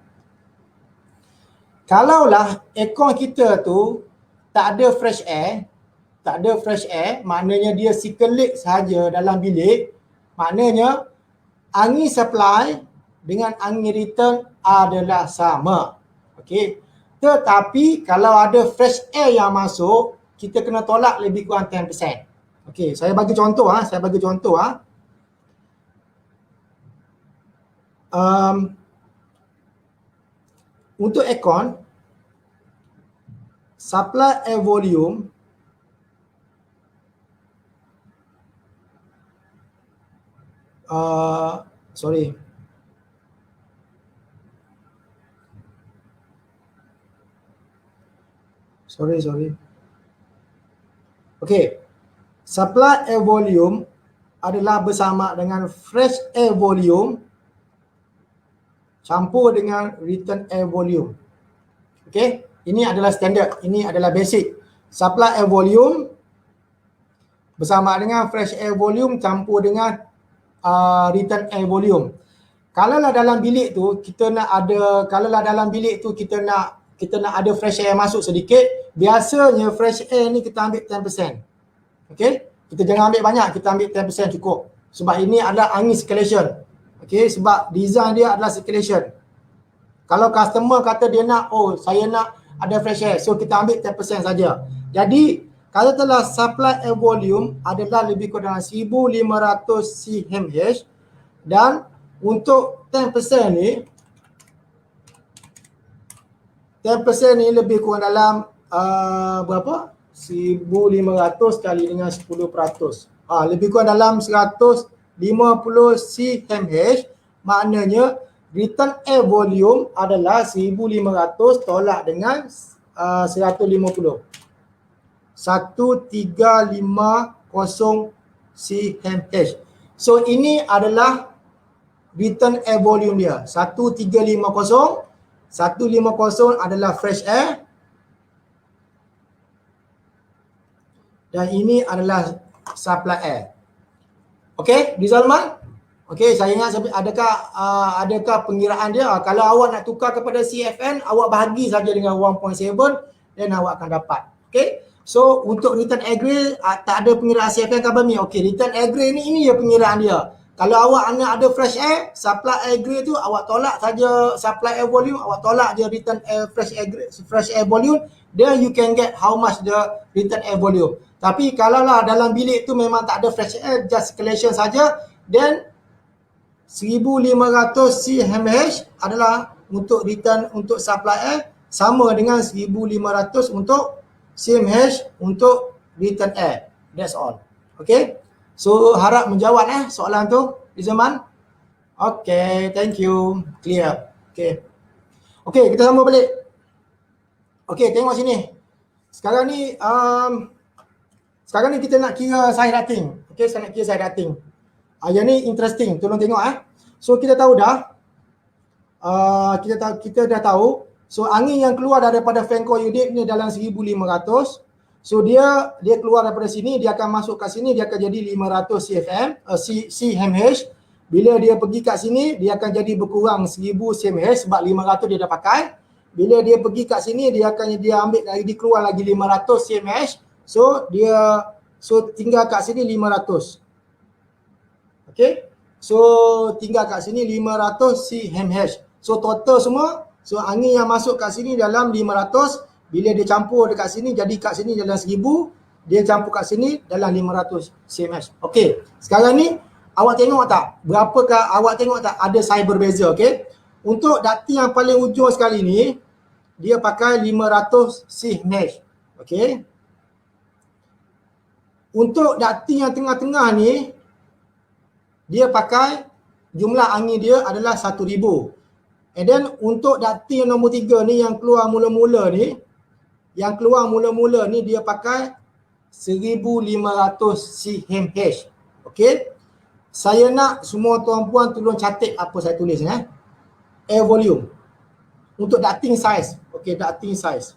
Kalaulah aircon kita tu tak ada fresh air, maknanya dia circulate sahaja dalam bilik, maknanya angin supply dengan angin return adalah sama. Okey. Tetapi kalau ada fresh air yang masuk, kita kena tolak lebih kurang 10%. Okey, saya bagi contoh untuk aircon supply air volume sorry. Okay. Supply air volume adalah bersama dengan fresh air volume campur dengan return air volume. Okay. Ini adalah standard. Ini adalah basic. Supply air volume bersama dengan fresh air volume campur dengan return air volume. Kalaulah dalam bilik tu kita nak ada fresh air masuk sedikit, biasanya fresh air ni kita ambil 10%. Okey, kita jangan ambil banyak, kita ambil 10% cukup. Sebab ini adalah angin circulation. Okey, sebab design dia adalah circulation. Kalau customer kata dia nak, saya nak ada fresh air, so kita ambil 10% saja. Jadi kalau telah supply air volume adalah lebih kurang 1500 cmh, dan untuk 10% ni lebih kurang dalam berapa? 1500 kali dengan 10%. Lebih kurang dalam 150 cmh, maknanya return air volume adalah 1500 tolak dengan 150. 1350 cmh. So ini adalah return air volume dia. 1350. 150 adalah fresh air. Dan ini adalah supply air. Okey, Rizalman? Okey, saya ingat adakah pengiraan dia? Kalau awak nak tukar kepada CFN, awak bahagi saja dengan 1.7 dan awak akan dapat. Okey. So untuk return air grade tak ada pengiraan CFN ke Bami. Okey, return air grade ni ini je pengiraan dia. Kalau awak nak ada fresh air, supply air grade tu awak tolak saja supply air volume, awak tolak je return air fresh air volume, then you can get how much the return air volume. Tapi kalaulah dalam bilik tu memang tak ada fresh air, just circulation saja, then 1500 cmh adalah untuk return untuk supply air, sama dengan 1500 untuk cmh untuk return air. That's all. Okay. So harap menjawab soalan tu, Izaman. Okay, thank you. Clear. Okay. Okay, kita sambung balik. Okay, tengok sini. Sekarang ni kita nak kira size ducting. Okay, saya nak kira size ducting. Yang ni interesting, tolong tengok So kita tahu dah, kita dah tahu. So angin yang keluar daripada fan coil unit ni dalam 1500. So dia keluar daripada sini, dia akan masuk kat sini, dia akan jadi 500 cmh. Bila dia pergi kat sini, dia akan jadi berkurang 1000 cmh sebab 500 dia dah pakai. Bila dia pergi kat sini, dia ambil lagi, keluar lagi 500 cmh. So tinggal kat sini 500. Okay. So tinggal kat sini 500 cmh. So total semua, so angin yang masuk kat sini dalam 500. Bila dia campur dekat sini, jadi kat sini dalam 1000. Dia campur kat sini dalam 500 cmh. Okey. Sekarang ni awak tengok tak? Awak tengok tak ada size berbeza, okey? Untuk ducting yang paling ujung sekali ni, dia pakai 500 cmh. Okey. Untuk ducting yang tengah-tengah ni, dia pakai jumlah angin dia adalah 1000. And then untuk ducting yang nombor 3 ni yang keluar mula-mula ni, dia pakai 1500 cmh. Okey. Saya nak semua tuan-puan tolong catat apa saya tulis air volume untuk ducting size. Okey, ducting size.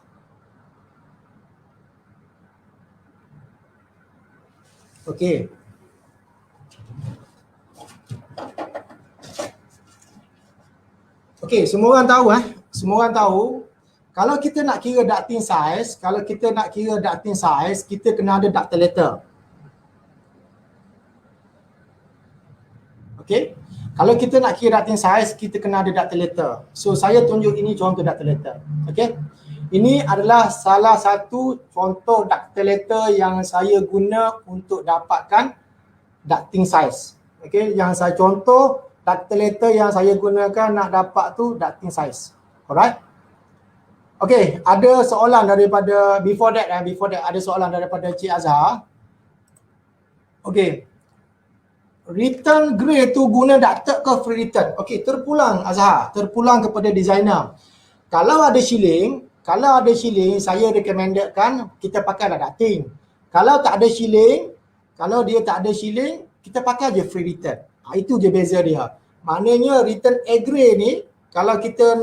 Okey. Okey, semua orang tahu kalau kita nak kira ducting size, kita kena ada ducting letter. Okey. Kalau kita nak kira ducting size, kita kena ada ducting letter. So saya tunjuk ini contoh ducting letter. Okey. Ini adalah salah satu contoh ducting letter yang saya guna untuk dapatkan ducting size. Okey, yang saya contoh ducting letter yang saya gunakan nak dapat tu ducting size. Alright. Okey, ada soalan daripada before that ada soalan daripada Cik Azhar. Okey. Return grey tu guna ducted ke free return? Okey, terpulang Azhar, terpulang kepada designer. Kalau ada shilling, saya recommendedkan kita pakai ducting. Kalau tak ada shilling, kalau dia tak ada shilling, kita pakai je free return. Itu je beza dia. Maknanya return A grey ni, kalau kita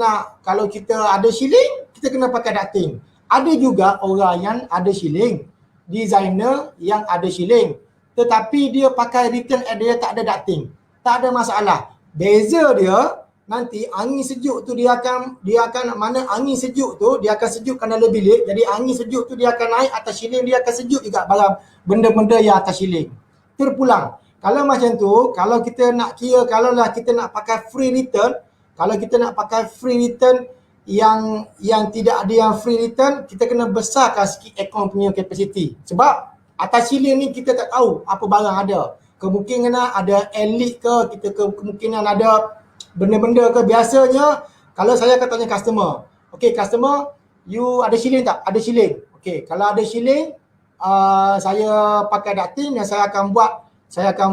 ada shilling, kita kena pakai ducting. Ada juga orang yang ada shilling, designer yang ada shilling, tetapi dia pakai return A, dia tak ada ducting. Tak ada masalah. Beza dia nanti angin sejuk tu dia akan mana angin sejuk tu dia akan sejukkan dalam bilik, jadi angin sejuk tu dia akan naik atas shilling, dia akan sejuk juga barang benda-benda yang atas shilling. Terpulang. Kalau macam tu, kalau kita nak kira, kalaulah kita nak pakai free return, kalau kita nak pakai free return yang tidak ada yang free return, kita kena besarkan sikit aircon punya capacity. Sebab atas shilling ni kita tak tahu apa barang ada. Kemungkinan ada elite ke, kemungkinan ada benda-benda ke. Biasanya kalau saya akan tanya customer, okay customer, you ada shilling tak? Ada shilling. Okay, kalau ada shilling, saya pakai ducting dan saya akan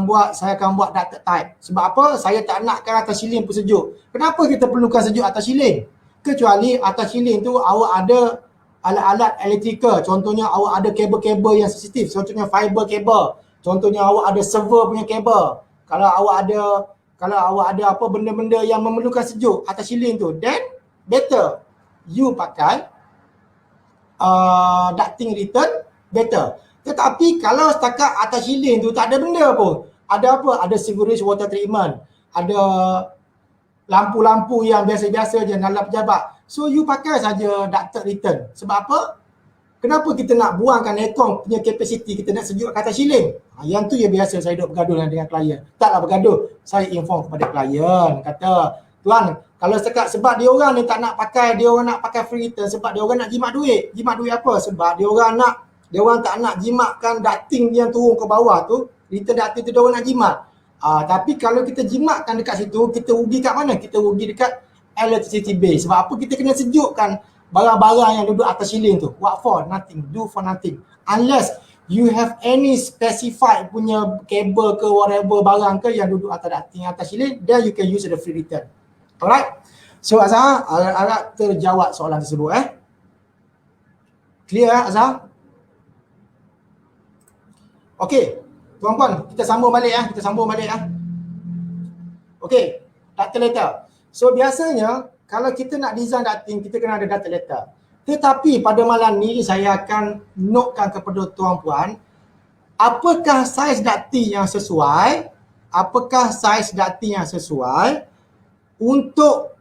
buat ducted type. Sebab apa? Saya tak nakkan atas shilling pun sejuk. Kenapa kita perlukan sejuk atas shilling? Kecuali atas shilling tu awak ada alat-alat elektrikal. Contohnya awak ada kabel-kabel yang sensitif. Contohnya fiber kabel. Contohnya awak ada server punya kabel. Kalau awak ada apa benda-benda yang memerlukan sejuk atas shilling tu, then better you pakai ducting return, better. Tetapi kalau setakat atas shilling tu tak ada benda pun, ada apa? Ada sewerage water treatment, ada lampu-lampu yang biasa-biasa je dalam pejabat. So you pakai saja ducted return. Sebab apa? Kenapa kita nak buangkan aircon punya capacity, kita nak sejuk kata shilling? Yang tu yang biasa saya duduk bergaduh dengan klien. Taklah bergaduh, saya inform kepada klien. Kata, tuan, kalau sebab dia orang ni tak nak pakai, dia orang nak pakai free return sebab dia orang nak jimat duit. Jimat duit apa? Sebab dia orang tak nak jimatkan ducting yang turun ke bawah tu, return ducting tu dia orang nak jimat. Tapi kalau kita jimatkan dekat situ, kita rugi kat mana? Kita rugi dekat electricity bill. Sebab apa? Kita kena sejukkan barang-barang yang duduk atas shilling tu. What for? Nothing. Do for nothing. Unless you have any specified punya kabel ke whatever barang ke yang duduk atas shilling, then you can use the free return. Alright? So Azhar, harap terjawab soalan tersebut Clear Azhar? Okay. Tuan-puan, kita sambung balik Okay. Data letter. So biasanya kalau kita nak design ducting, kita kena ada data letter. Tetapi pada malam ni saya akan notekan kepada tuan-puan, apakah saiz ducting yang sesuai? Apakah saiz ducting yang sesuai untuk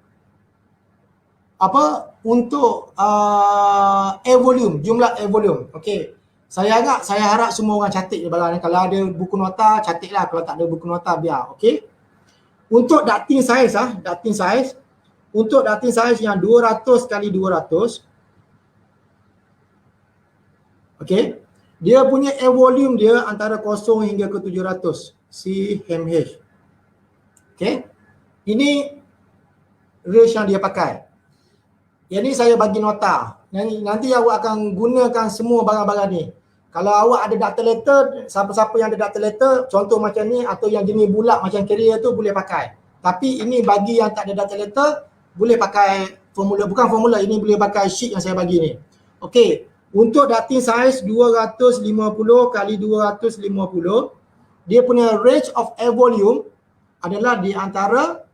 air volume, jumlah air volume. Okey. Saya harap semua orang catat je barang ni. Kalau ada buku nota, catatlah. Kalau tak ada buku nota, biar. Okey. Untuk ducting size, untuk ducting size yang 200 kali 200, okey, dia punya air volume dia antara 0 hingga ke 700 cmh. Okey. Ini range yang dia pakai. Yang ni saya bagi nota. Nanti awak akan gunakan semua barang-barang ni. Kalau awak ada data letter, siapa-siapa yang ada data letter, contoh macam ni atau yang jenis bulat macam carrier tu boleh pakai. Tapi ini bagi yang tak ada data letter, boleh pakai formula, bukan formula, ini boleh pakai sheet yang saya bagi ni. Okey, untuk ducting size 250 kali 250, dia punya range of air volume adalah di antara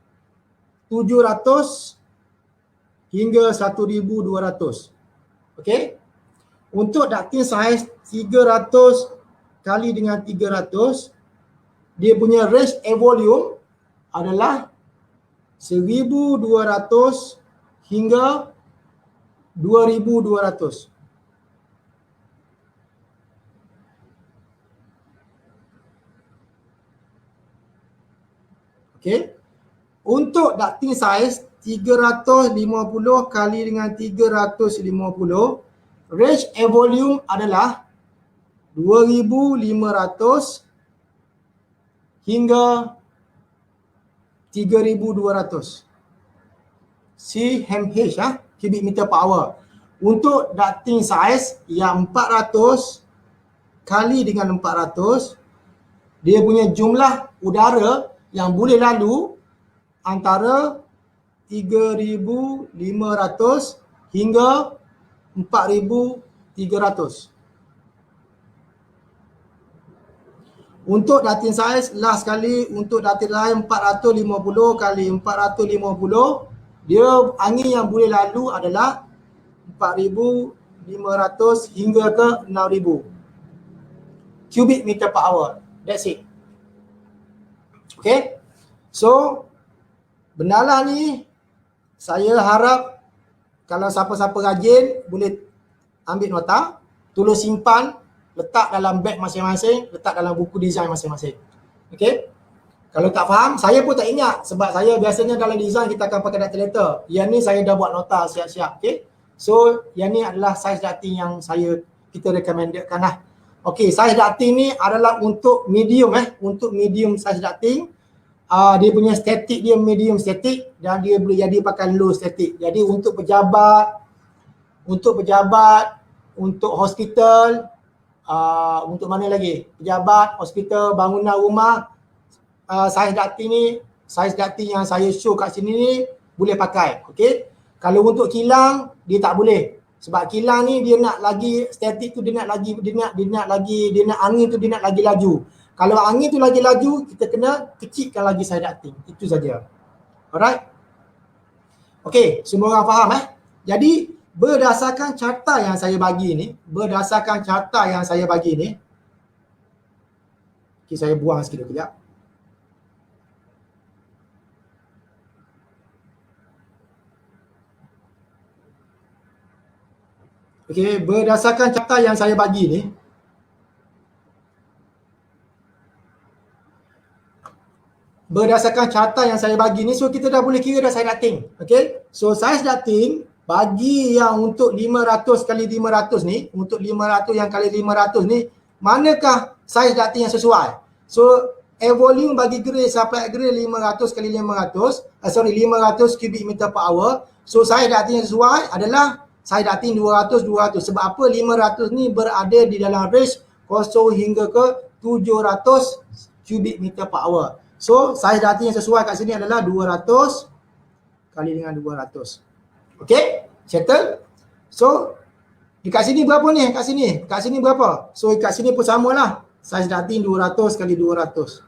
700 hingga 1200. Okey. Untuk ducting size 300 kali dengan 300, dia punya range air volume adalah 1200 hingga 2200. Okey. Untuk ducting size 350 kali dengan 350, range air volume adalah 2500 hingga 3200 cmh cubic meter per hour. Untuk ducting size yang 400 kali dengan 400, dia punya jumlah udara yang boleh lalu antara 3,500 hingga 4,300. Untuk ducting size last kali, untuk ducting size 450 kali 450, dia angin yang boleh lalu adalah 4,500 hingga ke 6,000 cubic meter per hour. That's it. Okay. So benarlah ni, saya harap kalau siapa-siapa rajin boleh ambil nota, tolong simpan, letak dalam beg masing-masing, letak dalam buku design masing-masing. Okay. Kalau tak faham, saya pun tak ingat sebab saya biasanya dalam design kita akan pakai ducting letter. Yang ni saya dah buat nota siap-siap. Okay. So yang ni adalah size ducting yang kita recommendedkan lah. Okay, size ducting ni adalah untuk medium untuk medium size ducting. Dia punya static dia medium static dan dia boleh jadi pakai low static. Jadi untuk pejabat, untuk hospital, untuk mana lagi? Pejabat, hospital, bangunan rumah, size ducting yang saya show kat sini ni boleh pakai. Okay. Kalau untuk kilang dia tak boleh. Sebab kilang ni dia nak lagi static tu, dia nak angin tu dia nak lagi laju. Kalau angin tu lagi laju, kita kena kecilkan lagi size ducting. Itu saja. Alright. Okey, semua orang faham Jadi berdasarkan carta yang saya bagi ni, okey, saya buang sikit kejap. Okey, berdasarkan carta yang saya bagi ni, so kita dah boleh kira dah size ducting. Okey, so size ducting bagi yang untuk 500 kali 500 ni, untuk 500 yang kali 500 ni, manakah size ducting yang sesuai? So air volume bagi grade sampai grade 500 kali 500 cubic meter per hour. So size ducting yang sesuai adalah size ducting 200. Sebab apa? 500 ni berada di dalam range 0 hingga ke 700 cubic meter per hour. So size ducting yang sesuai kat sini adalah 200 kali dengan 200. Okay, settle. So dekat sini berapa ni? Kat sini berapa? So kat sini pun samalah. Size ducting 200 kali 200.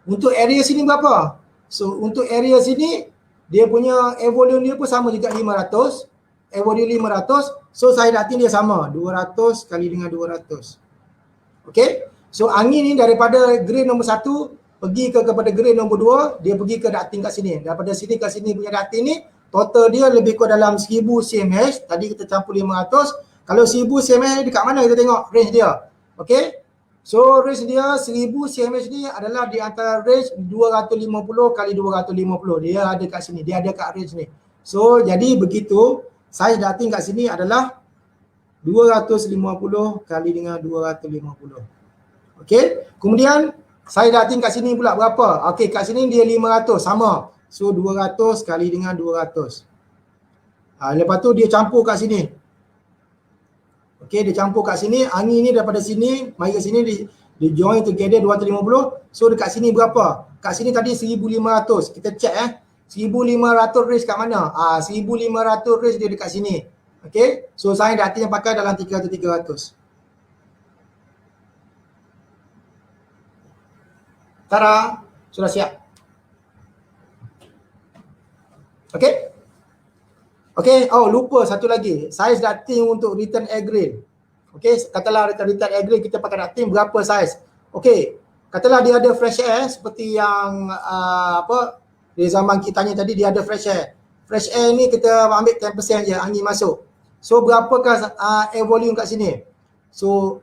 Untuk area sini berapa? So untuk area sini dia punya air volume dia pun sama juga 500. Air volume 500. So size ducting dia sama, 200 kali dengan 200. Okay. So angin ni daripada grade nombor 1 pergi kepada grade nombor 2, dia pergi ke ducting kat sini. Daripada sini ke sini punya ducting ni, total dia lebih kurang dalam 1000 cmh. Tadi kita campur 500. Kalau 1000 cmh dekat mana kita tengok range dia. Okay. So range dia 1000 cmh ni adalah di antara range 250 kali 250. Dia ada kat sini, dia ada kat range ni. So jadi begitu, size ducting kat sini adalah 250 kali dengan 250. Okay. Kemudian size ducting kat sini pula berapa? Okay, kat sini dia 500, sama. So 200 kali dengan 200. Lepas tu dia campur kat sini. Okay, dia campur kat sini. Angin ni daripada sini mari ke sini, di join together 250. So dekat sini berapa? Kat sini tadi 1500. Kita check 1500 range kat mana? 1500 range dia dekat sini. Okay, so size ducting yang pakai dalam 300. Tara, sudah siap. Okay. Okay, lupa satu lagi. Size ducting untuk return air grade. Okay, katalah return air grade kita pakai ducting berapa size? Okay, katalah dia ada fresh air seperti yang di zaman kita tanya tadi, dia ada fresh air. Fresh air ni kita ambil 10% je angin masuk. So berapakah air volume kat sini? So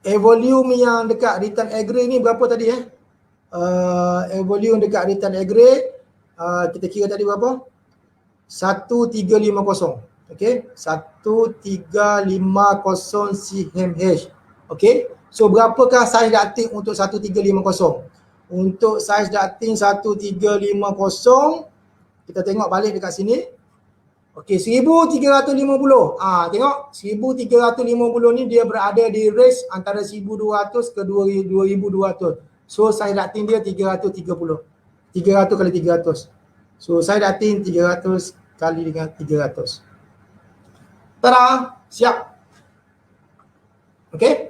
air volume yang dekat return air grade ni berapa tadi air volume dekat return air grade kita kira tadi berapa? 1350. Okay, 1350 cmh. Okay, so berapakah size ducting untuk 1350? Untuk size ducting 1350 Kita tengok balik dekat sini. Okey, 1350. Tengok 1350 ni dia berada di range antara 1200 ke 2200. So size ducting dia 330. 300 kali 300. So size ducting 300 kali dengan 300. Tada, siap. Okey.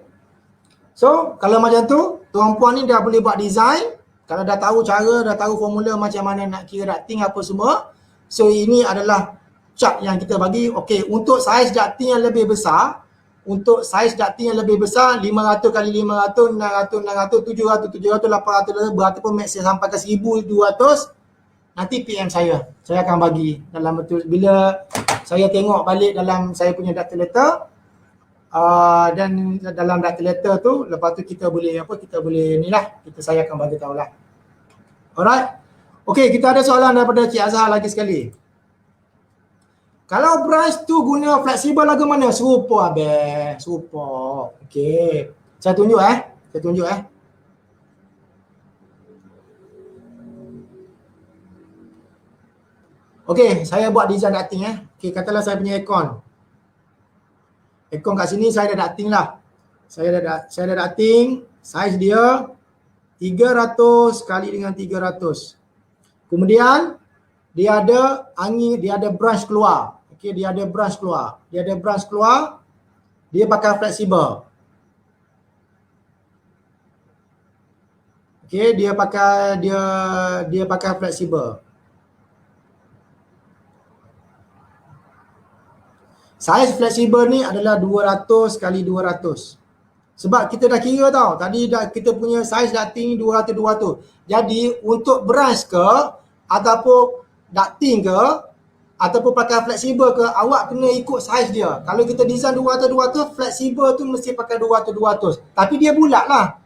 So kalau macam tu, tuan-puan ni dah boleh buat design. Kalau dah tahu cara, dah tahu formula macam mana nak kira ducting apa semua. So ini adalah chart yang kita bagi. Okey, untuk saiz ducting yang lebih besar, 500 kali 500, 600, 600, 700, 700, 800 berapun max sampai ke 1200, nanti PM saya. Saya akan bagi dalam betul bila saya tengok balik dalam saya punya data letter. Dan dalam data letter tu, lepas tu kita boleh saya akan bagi tahulah. Alright. Okey, kita ada soalan daripada Cik Azhar lagi sekali. Kalau brush tu guna fleksibel lagu mana? Serupa abang, serupa. Okey. Saya tunjuk Okey, saya buat design ducting Okey, katalah saya punya aircon. Aircon kat sini saya dah ducting lah. Saya dah ducting, saiz dia 300 kali dengan 300. Kemudian dia ada angin, dia ada branch keluar. Okey, dia ada branch keluar. Dia pakai fleksibel. Okey, dia pakai fleksibel. Saiz fleksibel ni adalah 200 kali 200. Sebab kita dah kira tau. Tadi kita punya saiz ducting 200. Jadi untuk branch ke ataupun ducting ke ataupun pakai fleksibel ke, awak kena ikut saiz dia. Kalau kita design 200, fleksibel tu mesti pakai 200. Tapi dia bulat lah.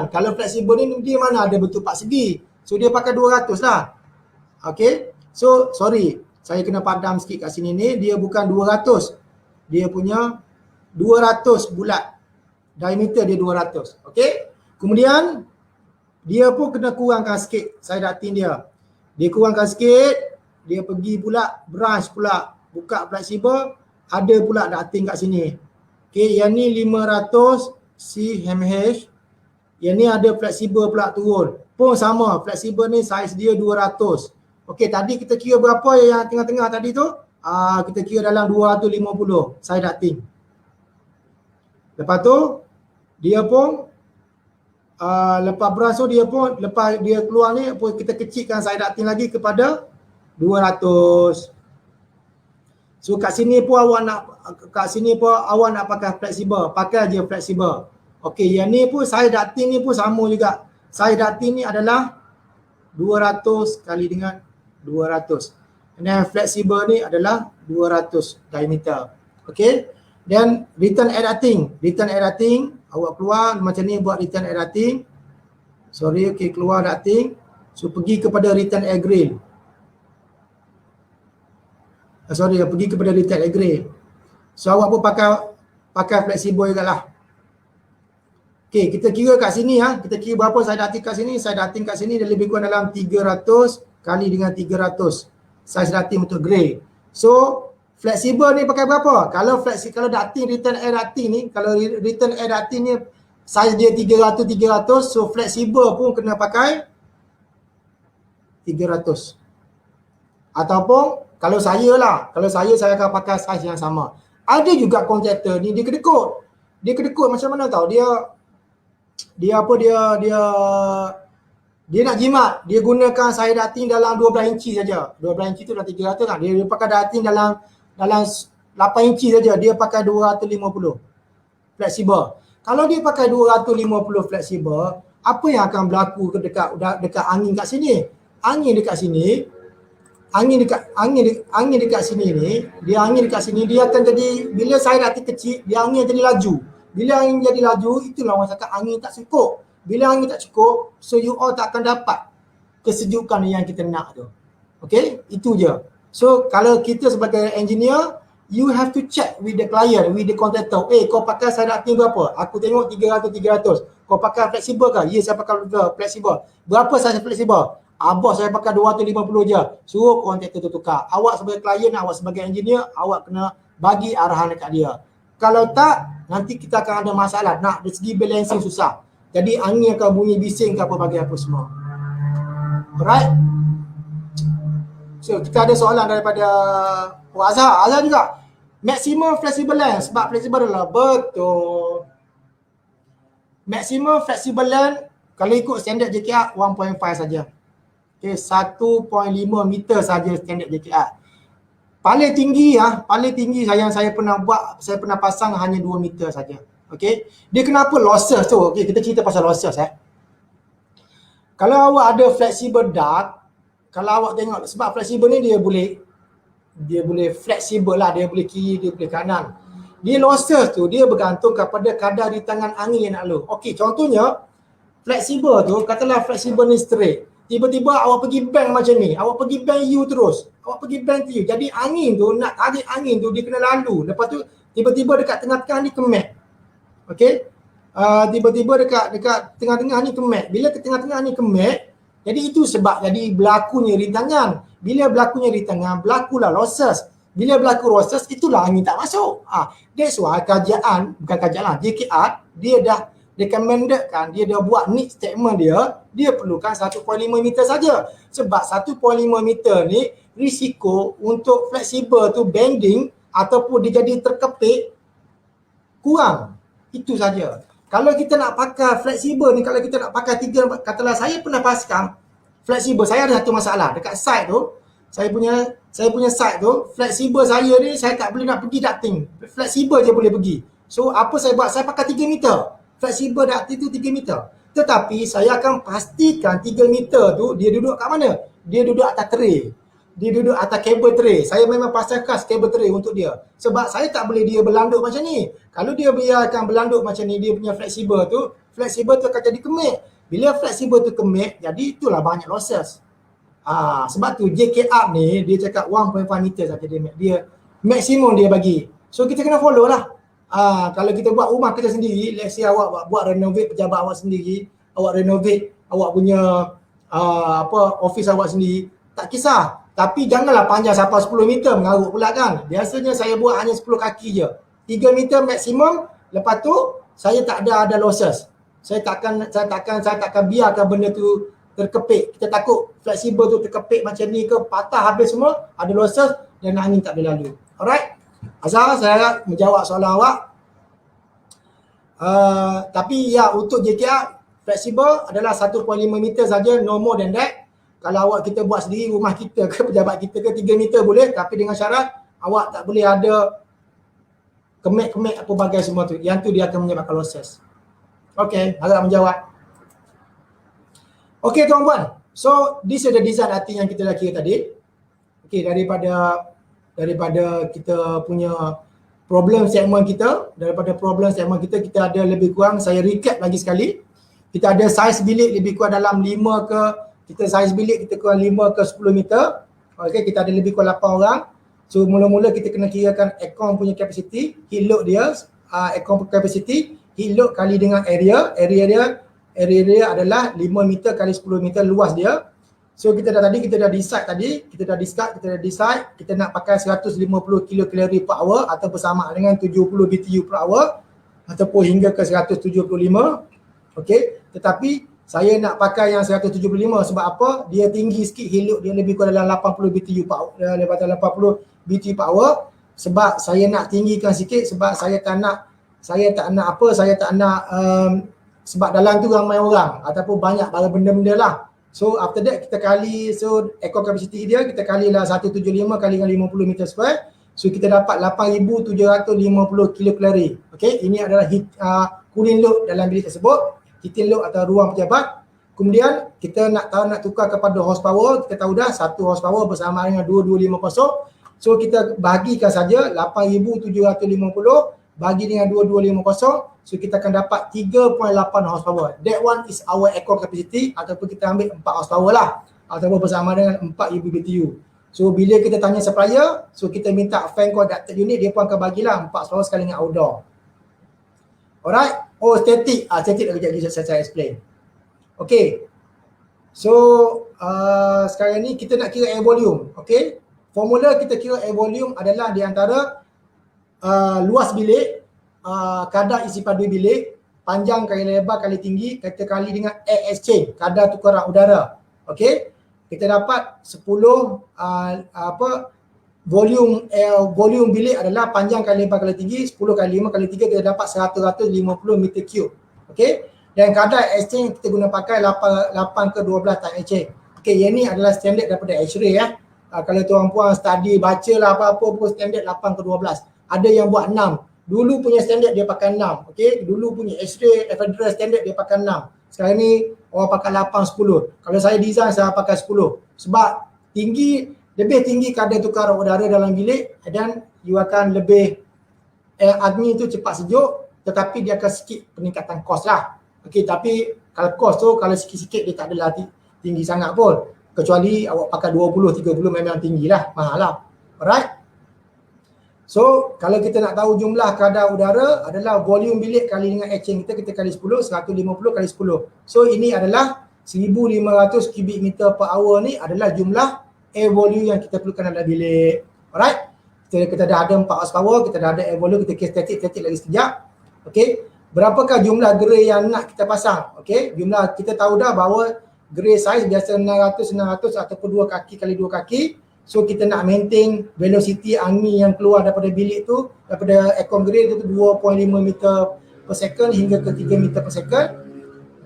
Kalau fleksibel ni dia mana ada bentuk 4 segi. So dia pakai 200 lah. Okay. So sorry, saya kena padam sikit kat sini ni. Dia bukan 200. Dia punya 200 bulat. Diameter dia 200. Okay. Kemudian dia pun kena kurangkan sikit saiz ducting dia. Dia kurangkan sikit. Dia pergi pula branch pula, buka fleksibel, ada pula ducting kat sini. Okey, yang ni 500 cmh. Yang ni ada fleksibel pula turun. Pun sama, fleksibel ni saiz dia 200. Okey, tadi kita kira berapa yang tengah-tengah tadi tu? Kita kira dalam 250 saiz ducting. Lepas tu dia pun lepas branch tu lepas dia keluar ni pun kita kecilkan saiz ducting lagi kepada 200. So kat sini pun awak nak pakai fleksibel, pakai je fleksibel. Okey, yang ni pun saiz ducting ni pun sama juga. Saiz ducting ni adalah 200 kali dengan 200. Dan fleksibel ni adalah 200 diameter. Okey. Dan return air ducting, awak keluar macam ni buat return air ducting. Okey, keluar ducting. So pergi kepada return air grill. Pergi kepada return air grill. So awak pun pakai fleksibel jugalah. Okey, kita kira kat sini kita kira berapa saiz ducting kat sini. Saiz ducting kat sini dia lebih kurang dalam 300 kali dengan 300. Saiz ducting untuk grill. So fleksibel ni pakai berapa? Kalau ducting, return air ducting ni, kalau return air ducting ni saiz dia 300, so fleksibel pun kena pakai 300. Ataupun kalau saya akan pakai saiz yang sama. Ada juga kontraktor ni dia kedekut macam mana tau, dia nak jimat, dia gunakan saiz ducting dalam 12 inci saja. 12 inci tu dah 300 kan. Dia pakai ducting dalam 8 inci saja, dia pakai 250 fleksibel. Kalau dia pakai 250 fleksibel, apa yang akan berlaku dekat angin kat sini? Angin dekat sini ni, dia akan jadi, bila saiz ducting kecil, angin jadi laju. Bila angin jadi laju, itulah orang cakap angin tak cukup. Bila angin tak cukup, so you all tak akan dapat kesejukan yang kita nak tu. Okay, itu je. So kalau kita sebagai engineer, you have to check with the client, with the contractor. Kau pakai saiz ducting berapa? Aku tengok 300. Kau pakai fleksibel ke? Ya, saya pakai fleksibel. Berapa saiz fleksibel? Bos saya pakai 250 je. Suruh kontraktor tu tukar. Awak sebagai klien, awak sebagai engineer, awak kena bagi arahan dekat dia. Kalau tak, nanti kita akan ada masalah. Nak dari segi balancing susah. Jadi angin akan bunyi bising ke apa bagi apa semua. Alright. So kita ada soalan daripada Azhar. Azhar juga. Maximum flexible length. Sebab flexible adalah betul. Maximum flexible length kalau ikut standard JKR 1.5 saja. Okay, 1.5 meter saja standard JKR. Paling tinggi saya pernah buat, saya pernah pasang hanya 2 meter saja. Okey. Dia kenapa losses tu? Okey, kita cerita pasal losses Kalau awak ada flexible duct, kalau awak tengok sebab flexible ni dia boleh flexible lah, dia boleh kiri, dia boleh kanan. Dia losses tu dia bergantung kepada kadar di tangan angin yang nak lalu. Okey, contohnya flexible tu, katalah flexible ni straight. Tiba-tiba awak pergi bend macam ni, awak pergi bend U terus, awak pergi bend U. Jadi angin tu, nak tarik angin tu dia kena lalu. Lepas tu tiba-tiba dekat tengah-tengah ni kemek. Okey. Tiba-tiba dekat tengah-tengah ni kemek. Bila ke tengah-tengah ni kemek, jadi itu sebab jadi berlakunya rintangan. Bila berlakunya rintangan, berlakulah losses. Bila berlaku losses, itulah angin tak masuk. That's why kajian, bukan kajian lah, JKR, dia dah recommended kan, dia dah buat need statement dia perlukan 1.5 meter saja. Sebab 1.5 meter ni risiko untuk fleksibel tu bending ataupun dia jadi terkepit kurang. Itu saja. Kalau kita nak pakai fleksibel ni, kalau kita nak pakai 3, katalah saya pernah pasang fleksibel, saya ada satu masalah dekat site tu. Saya punya site tu, fleksibel saya ni saya tak boleh nak pergi ducting. Fleksibel je boleh pergi. So apa saya buat? Saya pakai 3 meter. Fleksibel ducting tu 3 meter. Tetapi saya akan pastikan 3 meter tu dia duduk kat mana? Dia duduk atas tray. Dia duduk atas kabel tray. Saya memang pasangkan kabel tray untuk dia. Sebab saya tak boleh dia berlanduk macam ni. Kalau dia biarkan berlanduk macam ni, dia punya fleksibel tu akan jadi kemik. Bila fleksibel tu kemik, jadi itulah banyak losses. Sebab tu JKR ni dia cakap 1.5 meter saja dia maksimum dia bagi. So kita kena follow lah. Kalau kita buat rumah kita sendiri, let's say awak buat renovate pejabat awak sendiri, awak renovate awak punya office awak sendiri, tak kisah. Tapi janganlah panjang sampai 10 meter mengarut pula kan. Biasanya saya buat hanya 10 kaki je. 3 meter maksimum, lepas tu saya tak ada losses. Saya takkan biarkan benda tu terkepit. Kita takut fleksibel tu terkepit macam ni ke, patah habis semua, ada losses dan angin tak boleh lalu. Alright? Azhar, saya menjawab soalan awak. Tapi ya, untuk JKR fleksibel adalah 1.5 meter saja, no more than that. Kalau awak kita buat sendiri rumah kita ke pejabat kita ke 3 meter boleh, tapi dengan syarat awak tak boleh ada kemek-kemek apa bagai semua tu. Yang tu dia akan menyebabkan losses. Okey, harap menjawab. Okey tuan-tuan. So this is the design arti yang kita dah kira tadi. Okey, daripada kita punya problem segmen kita, kita ada lebih kurang, saya recap lagi sekali. Kita ada saiz bilik lebih kurang dalam 5 ke, saiz bilik kita kurang 5 ke 10 meter. Okey, kita ada lebih kurang 8 orang. So mula-mula kita kena kirakan aircon punya capacity, heat load dia, aircon capacity, heat load kali dengan area dia adalah 5 meter kali 10 meter luas dia. So kita dah decide kita nak pakai 150 kilokalori per hour atau bersama dengan 70 BTU per hour ataupun hingga ke 175. Okey, tetapi saya nak pakai yang 175 sebab apa? Dia tinggi sikit, heat load dia lebih kurang dalam 80 BTU per hour, sebab saya nak tinggikan sikit sebab saya tak nak sebab dalam tu ramai orang ataupun banyak barang benda-benda lah. So after that kita kali, so aircon capacity dia kita kalilah 175 kali dengan 50 meter square. So kita dapat 8,750 kilokalori. Okey, ini adalah cooling load dalam bilik tersebut, heating load atau ruang pejabat. Kemudian kita nak tukar kepada horsepower, kita tahu dah 1 horsepower bersama dengan 2250. So kita bagikan saja 8,750 bagi dengan 2250. So kita akan dapat 3.8 horsepower. That one is our aircon capacity ataupun kita ambil 4 horsepower lah ataupun bersama dengan 4,000 BTU. So bila kita tanya supplier, so kita minta fan coil ducted unit, dia pun akan bagilah 4 horsepower sekali dengan outdoor. Alright. Oh static. Static lagi saya explain. Okay. So sekarang ni kita nak kira air volume. Okey, formula kita kira air volume adalah di antara luas bilik, kadar isi padu bilik, panjang kali lebar kali tinggi, kita kali dengan air exchange, kadar tukaran udara. Okey, kita dapat 10 volume bilik adalah panjang kali lebar kali tinggi, 10 kali 5 kali 3, kita dapat 150 meter cube. Okey, dan kadar exchange kita guna pakai 8 ke 12 times exchange. Okey, yang ni adalah standard daripada X-ray ya. Kalau tuan-puan study, baca lah apa-apa pun standard 8 ke 12. Ada yang buat 6. Dulu punya standard dia pakai 6. Okey, dulu punya X-ray federal standard dia pakai 6. Sekarang ni orang pakai 8, 10. Kalau saya design saya pakai 10. Sebab lebih tinggi kadar tukaran udara dalam bilik dan you akan lebih angin tu cepat sejuk, tetapi dia akan sikit peningkatan kos lah. Okey, tapi kalau kos tu kalau sikit-sikit dia tak adalah tinggi sangat pun. Kecuali awak pakai 20, 30 memang tinggi lah, mahal lah. Alright. So, kalau kita nak tahu jumlah kadar udara adalah volume bilik kali dengan exchange kita kali 10, 150 kali 10. So, ini adalah 1500 cubic meter per hour ni adalah jumlah air volume yang kita perlukan dalam bilik. Alright. Kita dah ada 4 horsepower, kita dah ada air volume, kita case static lagi sekejap. Okey. Berapakah jumlah gerai yang nak kita pasang? Okey. Jumlah kita tahu dah bahawa gerai size biasa 600 ataupun 2 kaki kali 2 kaki. So kita nak maintain velocity angin yang keluar daripada bilik tu, daripada aircon gerai tu 2.5 meter per second hingga ke 3 meter per second.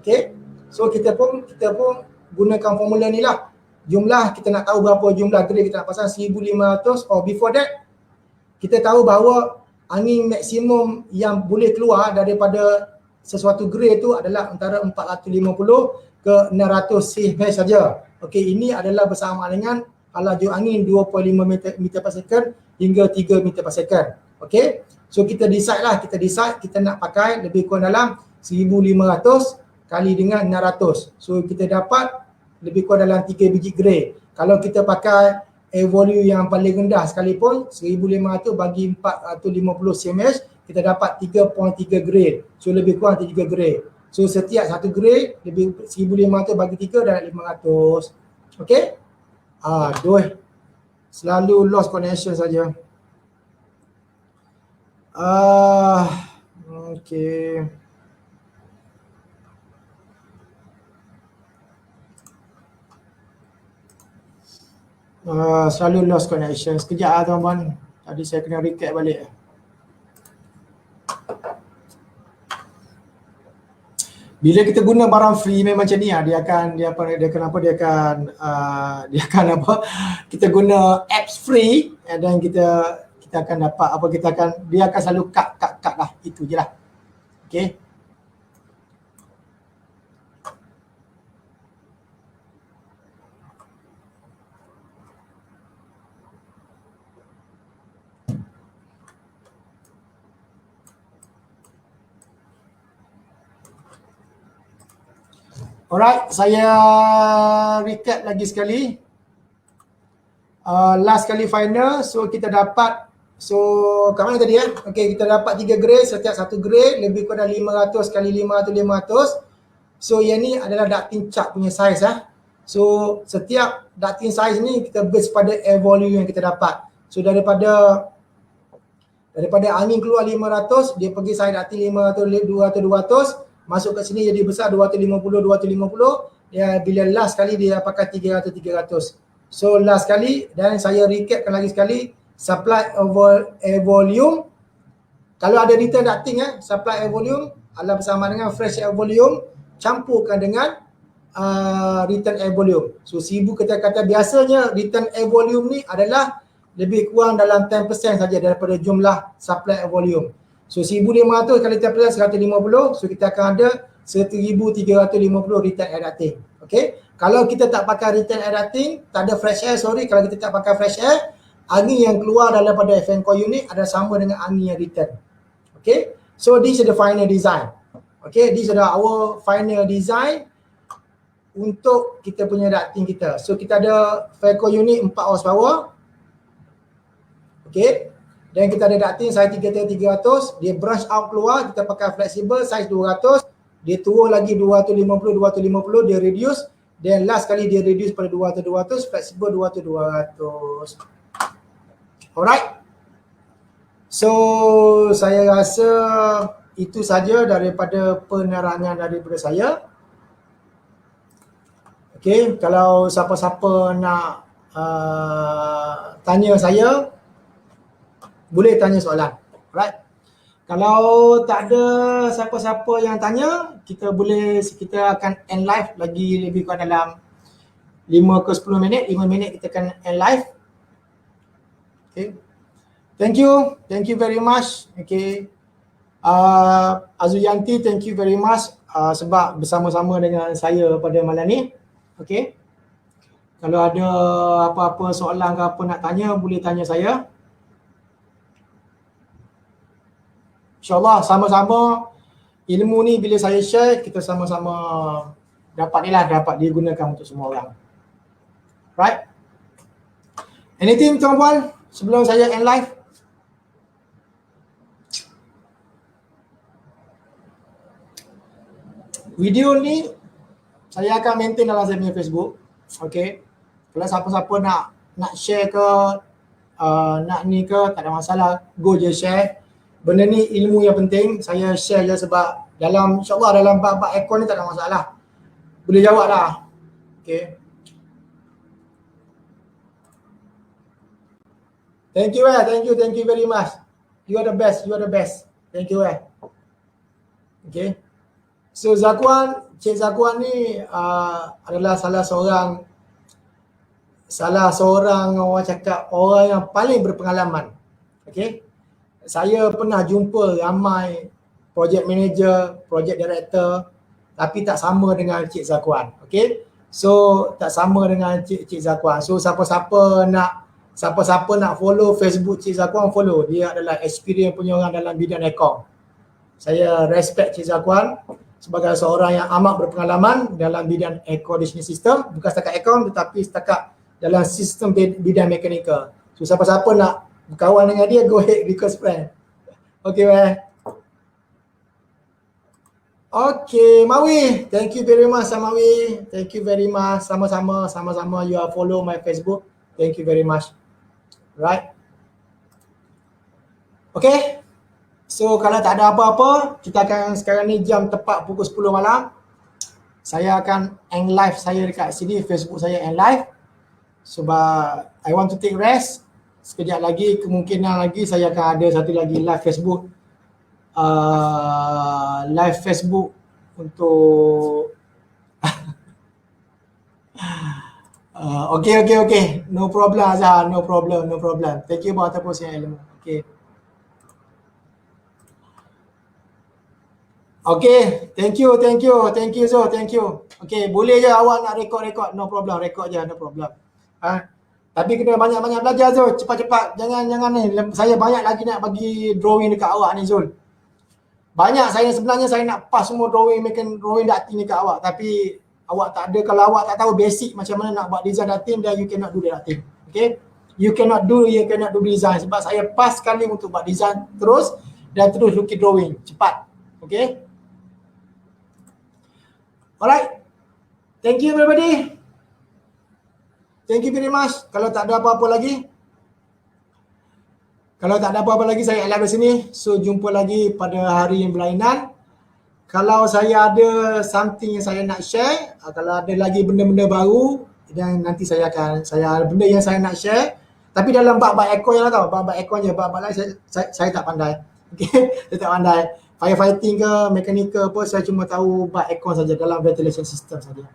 Okey. So kita pun gunakan formula ni lah. Jumlah kita nak tahu berapa jumlah gerai kita nak pasang 1500, or before that kita tahu bahawa angin maksimum yang boleh keluar daripada sesuatu gerai tu adalah antara 450 ke 600 cm saja. Okey, ini adalah bersama dengan laju angin 2.5 meter per second hingga 3 meter per second. Okey. So kita decide kita nak pakai lebih kurang dalam 1500 kali dengan 600. So kita dapat lebih kurang dalam 3 biji gerai. Kalau kita pakai air volume yang paling rendah sekalipun 1500 bagi 450 cm, kita dapat 3.3 gerai. So lebih kurang 3 gerai. So setiap satu gerai lebih 1500 bagi 3 dan 500. Okey? Selalu lost connection saja. Okey. Selalu lost connection. Sekejap lah tuan-tuan. Tadi saya kena recap balik. Bila kita guna barang free memang macam ni lah. Dia akan kita guna apps free dan kita akan dapat dia akan selalu cut lah. Itu je lah. Okay. Alright, saya recap lagi sekali. Last kali final, so kita dapat, kat mana tadi ya? Okay, kita dapat 3 grade, setiap satu grade lebih kurang 500 kali 500. So yang ni adalah ducting chart punya size ya. So setiap ducting size ni kita base pada air volume yang kita dapat. So daripada angin keluar 500, dia pergi size ducting 500, 200, masuk ke sini jadi besar 250. Ya, bila last kali dia pakai 300. So last kali, dan saya recapkan lagi sekali, supply over air volume. Kalau ada return ducting supply air volume adalah bersama dengan fresh air volume campurkan dengan return air volume. So 1000 kata biasanya return air volume ni adalah lebih kurang dalam 10% saja daripada jumlah supply air volume. So 1500 kali 10% 150, so kita akan ada 1350 return air ducting. Okey. Kalau kita tak pakai return air ducting, tak ada fresh air, kalau kita tak pakai fresh air, angin yang keluar daripada fan coil unit adalah sama dengan angin yang return. Okey. So this is the final design. Okey, this adalah our final design untuk kita punya ducting kita. So kita ada fan coil unit 4 horsepower. Okey. Dan kita ada ducting size 300, dia brush out keluar, kita pakai flexible size 200, dia turun lagi 250, dia reduce, Then last kali dia reduce pada 200, flexible 200. Alright. So saya rasa itu saja daripada penerangan daripada saya. Okay, kalau siapa-siapa nak tanya saya, boleh tanya soalan. Alright. Kalau tak ada siapa-siapa yang tanya, kita akan end live lagi lebih kurang dalam 5 ke 10 minit. 5 minit kita akan end live. Okay. Thank you very much. Okay. Azuyanti, thank you very much sebab bersama-sama dengan saya pada malam ni. Okay. Kalau ada apa-apa soalan ke apa nak tanya, boleh tanya saya. InsyaAllah sama-sama ilmu ni bila saya share, kita sama-sama dapat digunakan untuk semua orang. Right? Anything tuan-puan sebelum saya end live? Video ni saya akan maintain dalam saya punya Facebook. Okay. Kalau siapa-siapa nak share ke, nak ni ke, tak ada masalah. Go je share. Benda ni ilmu yang penting. Saya share je sebab insyaAllah dalam bab aircon ni tak ada masalah. Boleh jawab lah. Okay. Thank you very much. You are the best. Thank you. Okay. So Cik Zakuan ni adalah salah seorang orang cakap orang yang paling berpengalaman. Okay. Saya pernah jumpa ramai project manager, project director, tapi tak sama dengan Cik Zakuan. Okay. So tak sama dengan Cik Zakuan. So siapa-siapa nak follow Facebook Cik Zakuan, follow. Dia adalah experience punya orang dalam bidang aircon. Saya respect Cik Zakuan sebagai seorang yang amat berpengalaman dalam bidang air conditioning system, bukan setakat aircon tetapi setakat dalam sistem bidang mekanikal. So siapa-siapa nak berkawan dengan dia, go ahead, request friend. Okay, Okay, Mawi, thank you very much Mawi. Thank you very much. Sama-sama you are follow my Facebook. Thank you very much. Right. Okay. So kalau tak ada apa-apa, kita akan sekarang ni jam tepat pukul 10 malam. Saya akan end live saya dekat sini, Facebook saya end live. Sebab I want to take rest. Sekejap lagi, kemungkinan lagi saya akan ada satu lagi live Facebook. Live Facebook untuk Okay. No problem Azhar, no problem. Thank you buat ataupun saya ilmu. Okay. Okay, thank you Zul, thank you. Okay, boleh je awak nak record, no problem, record je, no problem. Tapi kena banyak-banyak belajar Zul, cepat-cepat, jangan ni, saya banyak lagi nak bagi drawing dekat awak ni Zul. Banyak sebenarnya saya nak pass semua drawing ducting dekat awak, tapi awak tak ada, kalau awak tak tahu basic macam mana nak buat design ducting, then you cannot do the ducting. Okay, you cannot do design, sebab saya pass sekali untuk buat design terus lukis drawing, cepat. Okay. Alright. Thank you everybody. Thank you very much. Kalau tak ada apa-apa lagi, saya live di sini. So jumpa lagi pada hari yang berlainan. Kalau saya ada something yang saya nak share, kalau ada lagi benda-benda baru, dan nanti saya ada benda yang saya nak share. Tapi dalam bab aircon je lah tau. Bab aircon je, bab lain saya tak pandai. Okay, saya tak pandai. Firefighting ke, mechanical apa, saya cuma tahu bab aircon saja, dalam ventilation system saja.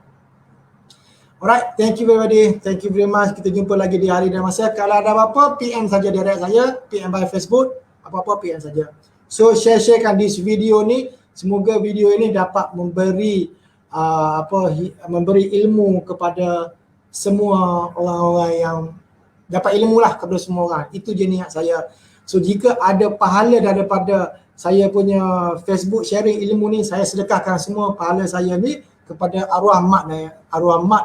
Alright, thank you everybody. Thank you very much. Kita jumpa lagi di hari dan masa. Kalau ada apa-apa, PM saja direct saya, PM by Facebook, apa-apa PM saja. So share-sharekan this video ni. Semoga video ini dapat memberi ilmu kepada semua orang-orang yang dapat ilmu lah kepada semua orang. Itu je niat saya. So jika ada pahala daripada saya punya Facebook sharing ilmu ni, saya sedekahkan semua pahala saya ni kepada arwah mak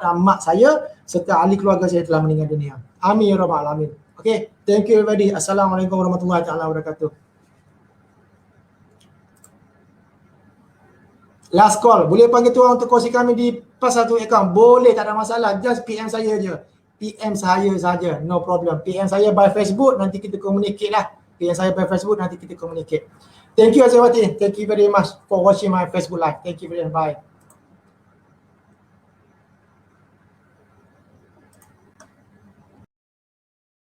dan mak saya serta ahli keluarga saya telah meninggal dunia. Amin ya rabbal alamin. Okay, thank you everybody. Assalamualaikum warahmatullahi wabarakatuh. Last call. Boleh panggil tuan untuk kongsi kami di pas satu akaun. Boleh, tak ada masalah. Just PM saya je. PM saya saja. No problem. PM saya by Facebook, nanti kita communicate lah. PM saya by Facebook, nanti kita communicate. Thank you Azawati. Thank you very much for watching my Facebook live. Thank you very much. Bye.